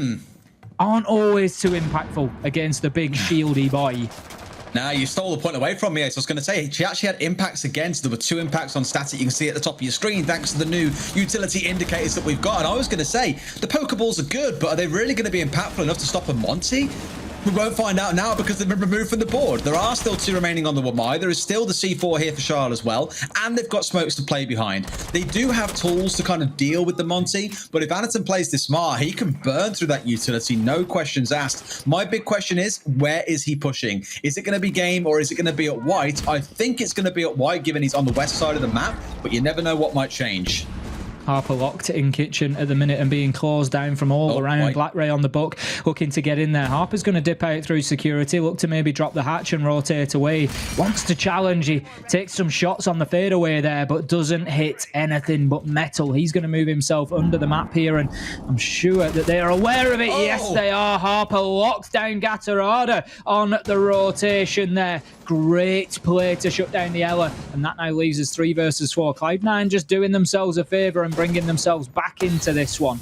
aren't always too impactful against the big shieldy boy. Now, you stole the point away from me. So I was going to say, she actually had impacts again. So there were 2 impacts on Static. You can see at the top of your screen, thanks to the new utility indicators that we've got. And I was going to say, the Pokeballs are good, but are they really going to be impactful enough to stop a Monty? We won't find out now because they've been removed from the board. There are still 2 remaining on the Wamai. There is still the C4 here for Charles as well. And they've got smokes to play behind. They do have tools to kind of deal with the Monty. But if Anaton plays this smart, he can burn through that utility. No questions asked. My big question is, where is he pushing? Is it going to be game or is it going to be at white? I think it's going to be at white given he's on the west side of the map. But you never know what might change. Harper locked in kitchen at the minute and being closed down from all around. Right. Black Ray on the book, looking to get in there. Harper's going to dip out through security, look to maybe drop the hatch and rotate away. Wants to challenge. He takes some shots on the fadeaway there, but doesn't hit anything but metal. He's going to move himself under the map here, and I'm sure that they are aware of it. Yes, they are. Harper locked down Gatorada on the rotation there. Great play to shut down the Ella, and that now leaves us 3 versus 4. Cloud9 just doing themselves a favour and bringing themselves back into this one.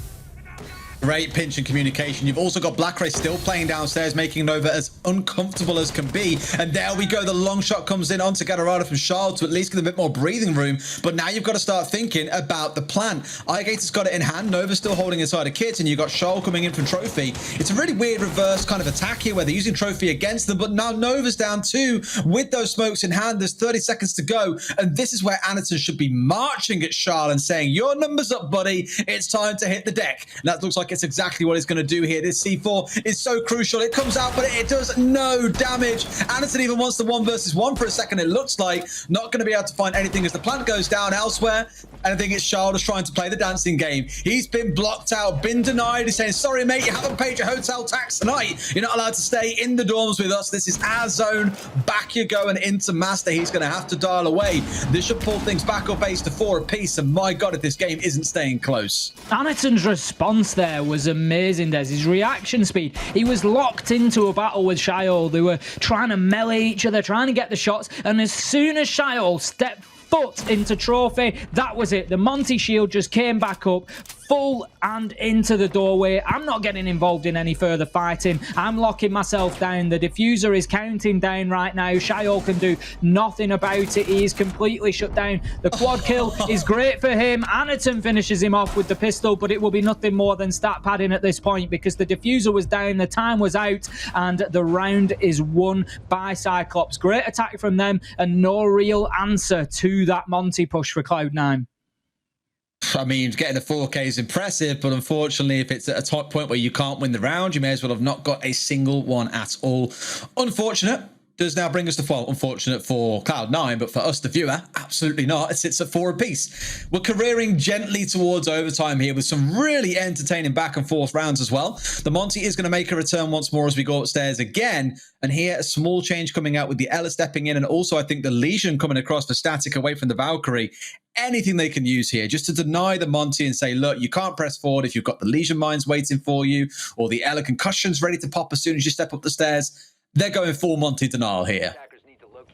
Great pinch and communication. You've also got Black Ray still playing downstairs, making Nova as uncomfortable as can be. And there we go. The long shot comes in onto Gatorada from Charles to at least get a bit more breathing room. But now you've got to start thinking about the plan. iGator's got it in hand. Nova's still holding inside a kit, and you've got Charles coming in from Trophy. It's a really weird reverse kind of attack here where they're using Trophy against them. But now Nova's down 2 with those smokes in hand. There's 30 seconds to go. And this is where Anaton should be marching at Charles and saying, your number's up, buddy. It's time to hit the deck. And that looks like like it's exactly what it's going to do here. This C4 is so crucial. It comes out, but it does no damage. Anderson even wants the 1 versus 1 for a second, it looks like. Not going to be able to find anything as the plant goes down elsewhere. And I think it's Charles trying to play the dancing game. He's been blocked out, been denied. He's saying, sorry, mate, you haven't paid your hotel tax tonight. You're not allowed to stay in the dorms with us. This is our zone. Back you go and into Master. He's going to have to dial away. This should pull things back up base to 4 apiece. And my God, if this game isn't staying close. Anaton's response there was amazing, Des. His reaction speed. He was locked into a battle with Shiol. They were trying to melee each other, trying to get the shots. And as soon as Shiol stepped foot into Trophy, that was it. The Monty shield just came back up full and into the doorway. I'm not getting involved in any further fighting. I'm locking myself down. The diffuser is counting down right now. Shiol can do nothing about it. He is completely shut down. The quad kill is great for him. Anaton finishes him off with the pistol, but it will be nothing more than stat padding at this point because the diffuser was down, the time was out, and the round is won by Cyclops. Great attack from them and no real answer to that Monty push for Cloud9. I mean, getting a 4K is impressive, but unfortunately, if it's at a top point where you can't win the round, you may as well have not got a single one at all. Unfortunate. Does now bring us to fall. Unfortunate for Cloud9, but for us, the viewer, absolutely not. It sits at 4 apiece. We're careering gently towards overtime here with some really entertaining back and forth rounds as well. The Monty is going to make a return once more as we go upstairs again. And here, a small change coming out with the Ella stepping in. And also, I think the Legion coming across for Static away from the Valkyrie. Anything they can use here just to deny the Monty and say, look, you can't press forward if you've got the Legion mines waiting for you or the Ella concussions ready to pop as soon as you step up the stairs. They're going full Monty denial here.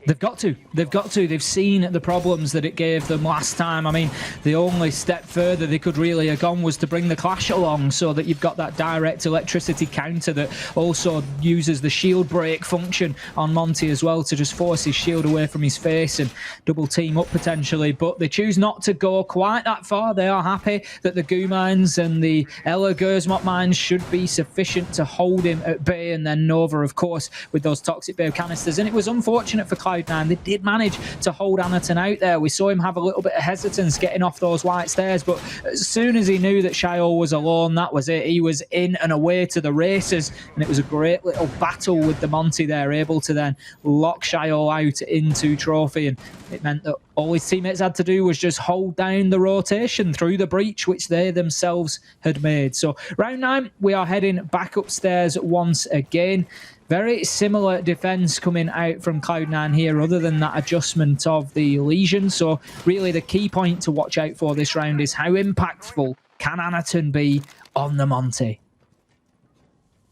They've got to. They've got to. They've seen the problems that it gave them last time. I mean, the only step further they could really have gone was to bring the Clash along so that you've got that direct electricity counter that also uses the shield break function on Monty as well to just force his shield away from his face and double team up potentially. But they choose not to go quite that far. They are happy that the goo mines and the Ella Gersmot mines should be sufficient to hold him at bay. And then Nova, of course, with those toxic babe canisters. And it was unfortunate for Cloud9. They did manage to hold Anaton out there. We saw him have a little bit of hesitance getting off those white stairs, but as soon as he knew that Shiol was alone, that was it. He was in and away to the races, and it was a great little battle with the Monty there, able to then lock Shiol out into Trophy, and it meant that all his teammates had to do was just hold down the rotation through the breach, which they themselves had made. So round 9, we are heading back upstairs once again. Very similar defense coming out from Cloud9 here, other than that adjustment of the Legion. So really the key point to watch out for this round is how impactful can Anaton be on the Monty?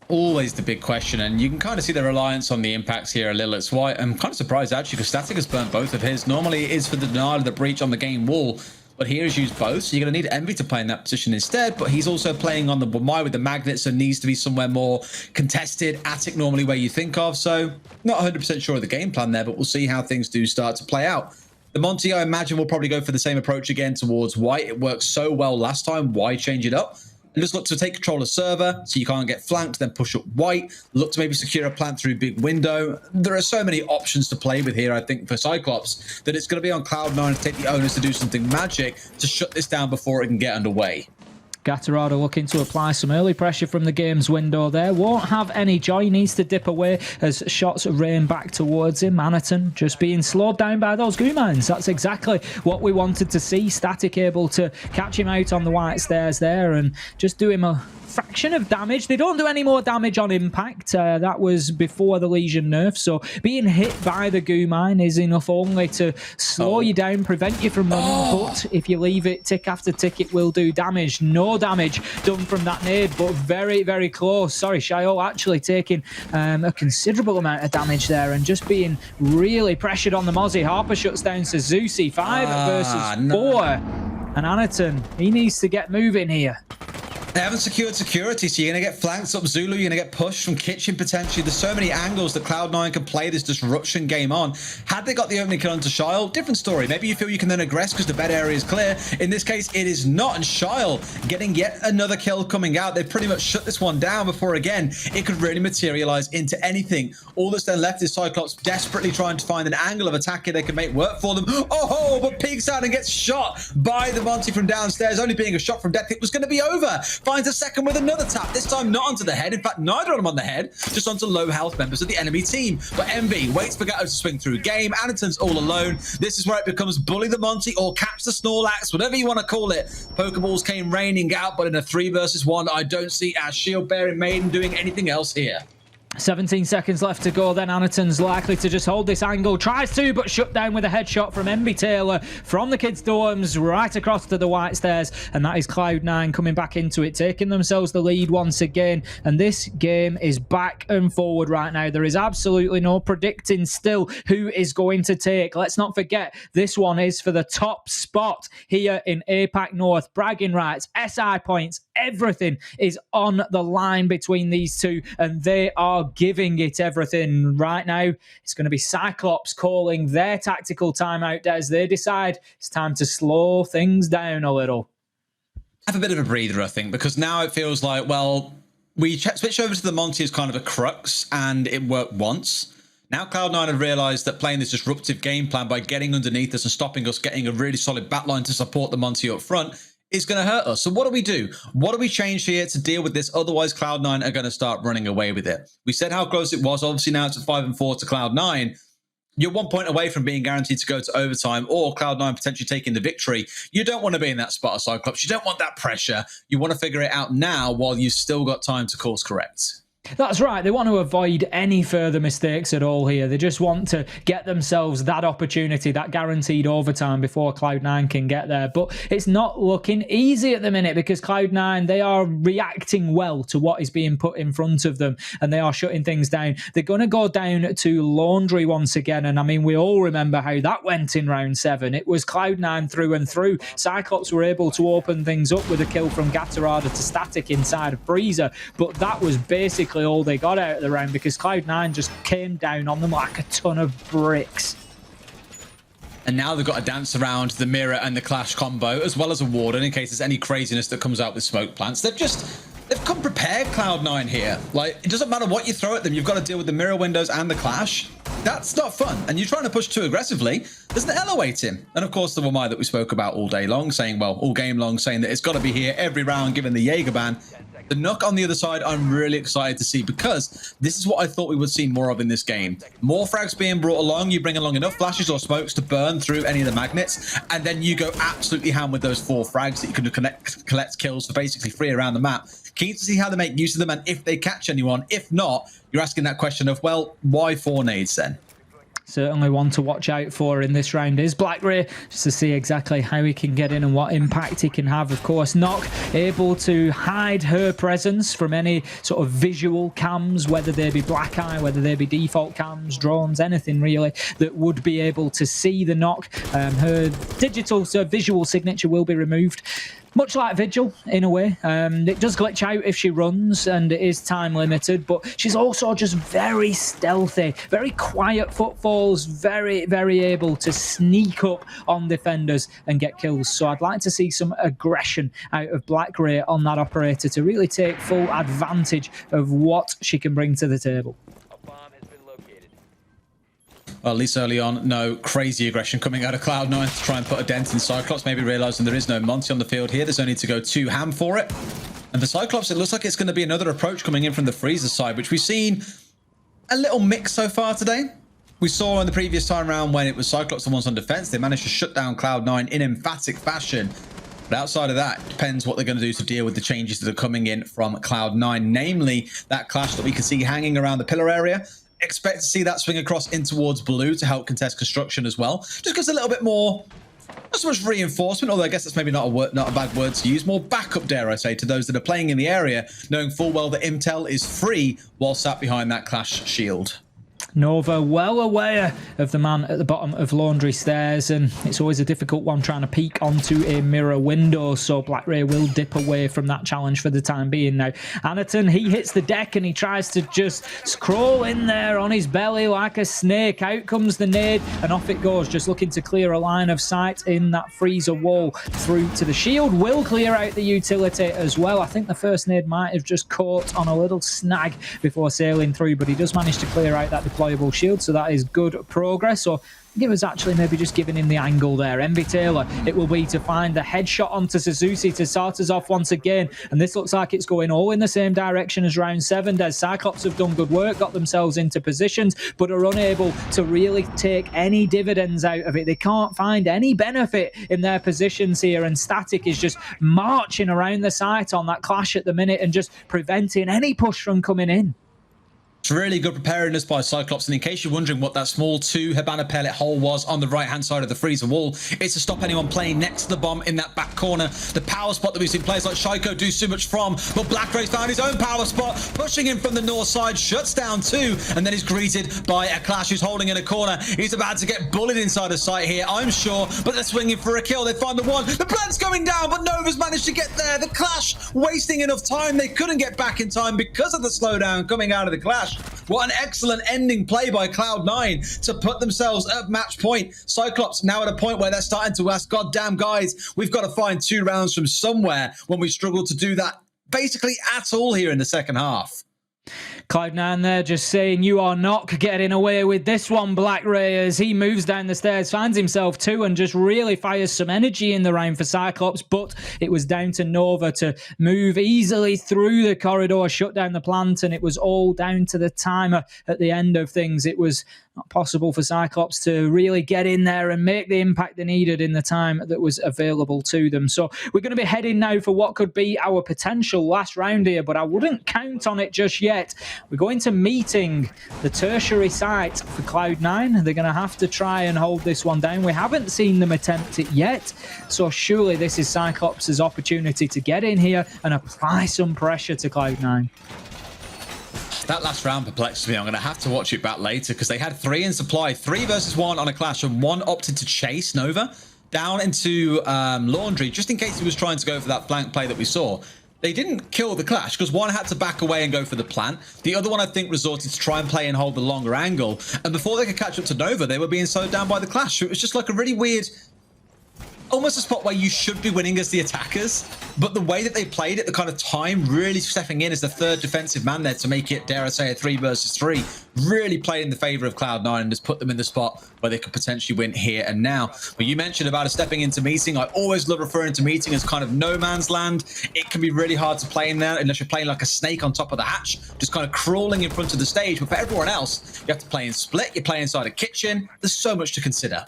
Always the big question, and you can kind of see the reliance on the impacts here a little. It's why I'm kind of surprised actually, because Static has burnt both of his. Normally it is for the denial of the breach on the game wall, but here he's used both, so you're going to need Envy to play in that position instead. But he's also playing on the Wamai with the magnets, so needs to be somewhere more contested, attic normally where you think of. So not 100% sure of the game plan there, but we'll see how things do start to play out. The Monty, I imagine, will probably go for the same approach again towards white. It worked so well last time. Why change it up? And just look to take control of server so you can't get flanked, then push up white. Look to maybe secure a plant through big window. There are so many options to play with here, I think, for Cyclops, that it's going to be on Cloud9 to take the onus to do something magic to shut this down before it can get underway. Gatterada looking to apply some early pressure from the game's window there. Won't have any joy, needs to dip away as shots rain back towards him. Anaton just being slowed down by those goo mines. That's exactly what we wanted to see. Static able to catch him out on the white stairs there and just do him a fraction of damage. They don't do any more damage on impact. That was before the Legion nerf, so being hit by the goo mine is enough only to slow you down, prevent you from running, but if you leave it tick after tick, it will do damage. No damage done from that nade, but very, very close. Sorry, Shiol actually taking a considerable amount of damage there and just being really pressured on the Mozzie. Harper shuts down Suzuki, 5 versus 4. And Anaton, he needs to get moving here. They haven't secured security, so you're going to get flanked up Zulu, you're going to get pushed from kitchen potentially. There's so many angles that Cloud9 can play this disruption game on. Had they got the opening kill onto Shiol, different story. Maybe you feel you can then aggress because the bed area is clear. In this case, it is not, and Shiol getting yet another kill coming out. They've pretty much shut this one down before, again, it could really materialize into anything. All that's then left is Cyclops desperately trying to find an angle of attack here they can make work for them. Oh, but peeks out and gets shot by the Monty from downstairs, only being a shot from death. It was going to be over finds a second with another tap, this time not onto the head. In fact, neither of them on the head, just onto low health members of the enemy team. But MB waits for Gatto to swing through game. Anaton's all alone. This is where it becomes bully the Monty or catch the Snorlax, whatever you want to call it. Pokeballs came raining out, but in a 3 versus 1, I don't see our shield-bearing maiden doing anything else here. 17 seconds left to go, then Anaton's likely to just hold this angle. Tries to, but shut down with a headshot from MB Taylor from the kids' dorms right across to the white stairs. And that is Cloud9 coming back into it, taking themselves the lead once again. And this game is back and forward right now. There is absolutely no predicting still who is going to take. Let's not forget, this one is for the top spot here in APAC North. Bragging rights, SI points, everything is on the line between these two, and they are giving it everything right now. It's going to be Cyclops calling their tactical timeout as they decide it's time to slow things down a little. Have a bit of a breather, I think, because now it feels like, well, we switched over to the Monty as kind of a crux, and it worked once. Now Cloud9 have realised that playing this disruptive game plan by getting underneath us and stopping us getting a really solid backline to support the Monty up front is going to hurt us. So what do? What do we change here to deal with this? Otherwise, Cloud9 are going to start running away with it. We said how close it was. Obviously, now it's at 5-4 to Cloud9. You're 1 point away from being guaranteed to go to overtime or Cloud9 potentially taking the victory. You don't want to be in that spot of Cyclops. You don't want that pressure. You want to figure it out now while you've still got time to course correct. That's right. They want to avoid any further mistakes at all here. They just want to get themselves that opportunity, that guaranteed overtime before Cloud9 can get there. But it's not looking easy at the minute because Cloud9, they are reacting well to what is being put in front of them and they are shutting things down. They're going to go down to Laundry once again. And I mean, we all remember how that went in round 7. It was Cloud9 through and through. Cyclops were able to open things up with a kill from Gatorada to Static inside of Freezer. But that was basically all they got out of the round because Cloud9 just came down on them like a ton of bricks. And now they've got to dance around the mirror and the clash combo as well as a warden in case there's any craziness that comes out with smoke plants. They've come prepared, Cloud9 here. Like, it doesn't matter what you throw at them, you've got to deal with the mirror windows and the clash. That's not fun. And you're trying to push too aggressively, there's an Elo waiting. And of course, the Wamai that we spoke about all day long, saying, well, all game long, saying that it's got to be here every round, given the Jaeger ban. The knock on the other side, I'm really excited to see because this is what I thought we would see more of in this game. More frags being brought along, you bring along enough flashes or smokes to burn through any of the magnets, and then you go absolutely ham with those 4 frags that you can collect kills for basically free around the map. Keen to see how they make use of them and if they catch anyone. If not, you're asking that question of, well, why 4 nades then? Certainly one to watch out for in this round is Blackray, just to see exactly how he can get in and what impact he can have. Of course, Nock able to hide her presence from any sort of visual cams, whether they be Black Eye, whether they be default cams, drones, anything really that would be able to see the Nock. Her digital, so visual signature will be removed. Much like Vigil, in a way. It does glitch out if she runs, and it is time limited, but she's also just very stealthy, very quiet footfalls, very, very able to sneak up on defenders and get kills. So I'd like to see some aggression out of Blackray on that operator to really take full advantage of what she can bring to the table. Well, at least early on, no crazy aggression coming out of Cloud9 to try and put a dent in Cyclops, maybe realising there is no Monty on the field here. There's only to go 2 ham for it. And for Cyclops, it looks like it's going to be another approach coming in from the Freezer side, which we've seen a little mix so far today. We saw in the previous time round when it was Cyclops the ones on defense, they managed to shut down Cloud9 in emphatic fashion. But outside of that, it depends what they're going to do to deal with the changes that are coming in from Cloud9, namely that clash that we can see hanging around the pillar area. Expect to see that swing across in towards blue to help contest construction as well. Just gives a little bit more, not so much reinforcement, although I guess that's maybe not a bad word to use, more backup, dare I say, to those that are playing in the area, knowing full well that Intel is free while sat behind that clash shield. Nova well aware of the man at the bottom of Laundry Stairs, and it's always a difficult one trying to peek onto a mirror window, so Blackray will dip away from that challenge for the time being now. Anaton, he hits the deck and he tries to just crawl in there on his belly like a snake. Out comes the nade and off it goes, just looking to clear a line of sight in that freezer wall through to the shield. Will clear out the utility as well. I think the first nade might have just caught on a little snag before sailing through, but he does manage to clear out that deployment deployable shield, so that is good progress. So I think it was actually maybe just giving him the angle there. Envy Taylor, it will be to find the headshot onto Suzuki to start us off once again. And this looks like it's going all in the same direction as round 7. Des Cyclops have done good work, got themselves into positions, but are unable to really take any dividends out of it. They can't find any benefit in their positions here. And Static is just marching around the site on that clash at the minute and just preventing any push from coming in. It's really good preparedness by Cyclops, and in case you're wondering what that small 2 Habana pellet hole was on the right-hand side of the freezer wall, it's to stop anyone playing next to the bomb in that back corner. The power spot that we've seen players like Shaiko do so much from, but Blackray's found his own power spot, pushing him from the north side, shuts down 2, and then is greeted by a Clash who's holding in a corner. He's about to get bullied inside the site here, I'm sure, but they're swinging for a kill. They find the one. The plant's going down, but Nova's managed to get there. The Clash wasting enough time. They couldn't get back in time because of the slowdown coming out of the Clash. What an excellent ending play by Cloud9 to put themselves at match point. Cyclops now at a point where they're starting to ask, goddamn guys, we've got to find 2 rounds from somewhere when we struggle to do that basically at all here in the second half. Cloud9 there just saying, you are not getting away with this one, Blackray, as he moves down the stairs, finds himself 2 and just really fires some energy in the round for Cyclops, but it was down to Nova to move easily through the corridor, shut down the plant, and it was all down to the timer at the end of things. It was not possible for Cyclops to really get in there and make the impact they needed in the time that was available to them. So we're going to be heading now for what could be our potential last round here, but I wouldn't count on it just yet. We're going to meeting the tertiary site for Cloud9. They're going to have to try and hold this one down. We haven't seen them attempt it yet, so surely this is Cyclops' opportunity to get in here and apply some pressure to Cloud9. That last round perplexed me. I'm going to have to watch it back later because they had 3 in supply, 3 versus 1 on a Clash, and 1 opted to chase Nova down into Laundry just in case he was trying to go for that flank play that we saw. They didn't kill the Clash because 1 had to back away and go for the plant. The other one, I think, resorted to try and play and hold the longer angle. And before they could catch up to Nova, they were being slowed down by the Clash. So it was just like a really weird, almost a spot where you should be winning as the attackers, but the way that they played it, the kind of time really stepping in as the 3rd defensive man there to make it, dare I say, a 3 versus 3, really played in the favor of Cloud9 and just put them in the spot where they could potentially win here and now. But you mentioned about a stepping into meeting. I always love referring to meeting as kind of no man's land. It can be really hard to play in there unless you're playing like a snake on top of the hatch, just kind of crawling in front of the stage. But for everyone else, you have to play in split, you play inside a kitchen. There's so much to consider.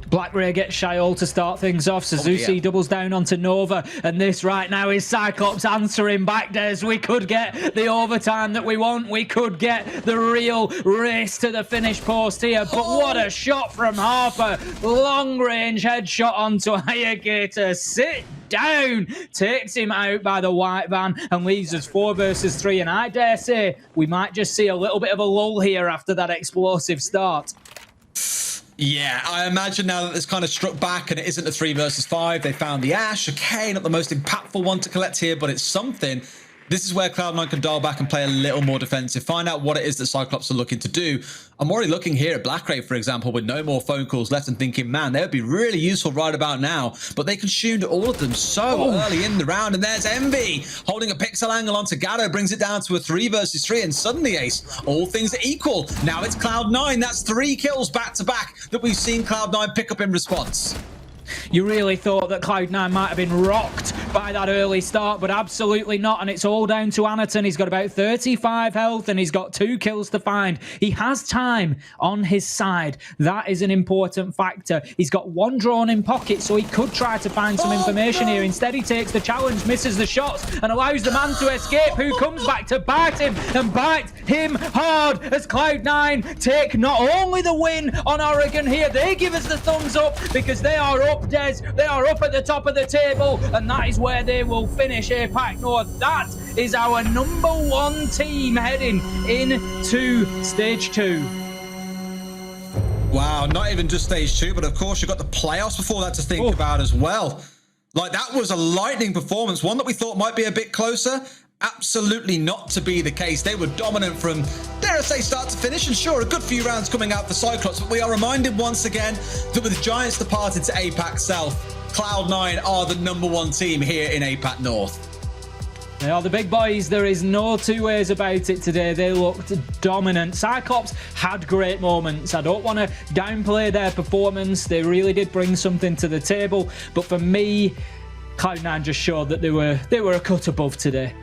Blackray gets Shiol to start things off. Suzuki doubles down onto Nova, and this right now is Cyclops answering back, Des. We could get the overtime that we want. We could get the real race to the finish post here, but what a shot from Harper. Long range headshot onto Hayagator. Sit down. Takes him out by the white van and leaves us 4 versus 3, and I dare say we might just see a little bit of a lull here after that explosive start. Yeah, I imagine now that it's kind of struck back and it isn't a 3 versus 5, they found the Ash. Okay, not the most impactful one to collect here, but it's something. This is where Cloud9 can dial back and play a little more defensive, find out what it is that Cyclops are looking to do. I'm already looking here at Blackray, for example, with no more phone calls left and thinking, man, they would be really useful right about now. But they consumed all of them so early in the round, and there's Envy holding a pixel angle onto Gatto, brings it down to a 3 versus 3, and suddenly, Ace, all things are equal. Now it's Cloud9. That's 3 kills back to back that we've seen Cloud9 pick up in response. You really thought that Cloud9 might have been rocked by that early start, but absolutely not. And it's all down to Anaton. He's got about 35 health and he's got 2 kills to find. He has time on his side. That is an important factor. He's got 1 drone in pocket, so he could try to find some information here. Instead, he takes the challenge, misses the shots, and allows the man to escape, who comes back to bite him, and bite him hard as Cloud9 take not only the win on Oregon here, they give us the thumbs up because they are up, Des. They are up at the top of the table, and that is where they will finish APAC North. That is our #1 team heading into Stage 2. Wow, not even just Stage 2, but of course you've got the playoffs before that to think about as well. Like, that was a lightning performance, one that we thought might be a bit closer. Absolutely not to be the case. They were dominant from, dare I say, start to finish, and sure, a good few rounds coming out for Cyclops, but we are reminded once again that with Giants departed to APAC South, Cloud9 are the #1 team here in APAC North. They are the big boys. There is no two ways about it today. They looked dominant. Cyclops had great moments. I don't want to downplay their performance. They really did bring something to the table. But for me, Cloud9 just showed that they were a cut above today.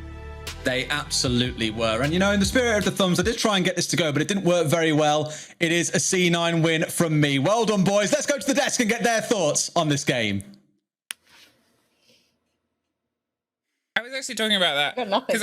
They absolutely were. And, you know, in the spirit of the thumbs, I did try and get this to go, but it didn't work very well. It is a C9 win from me. Well done, boys. Let's go to the desk and get their thoughts on this game. I was actually talking about that. Got nothing.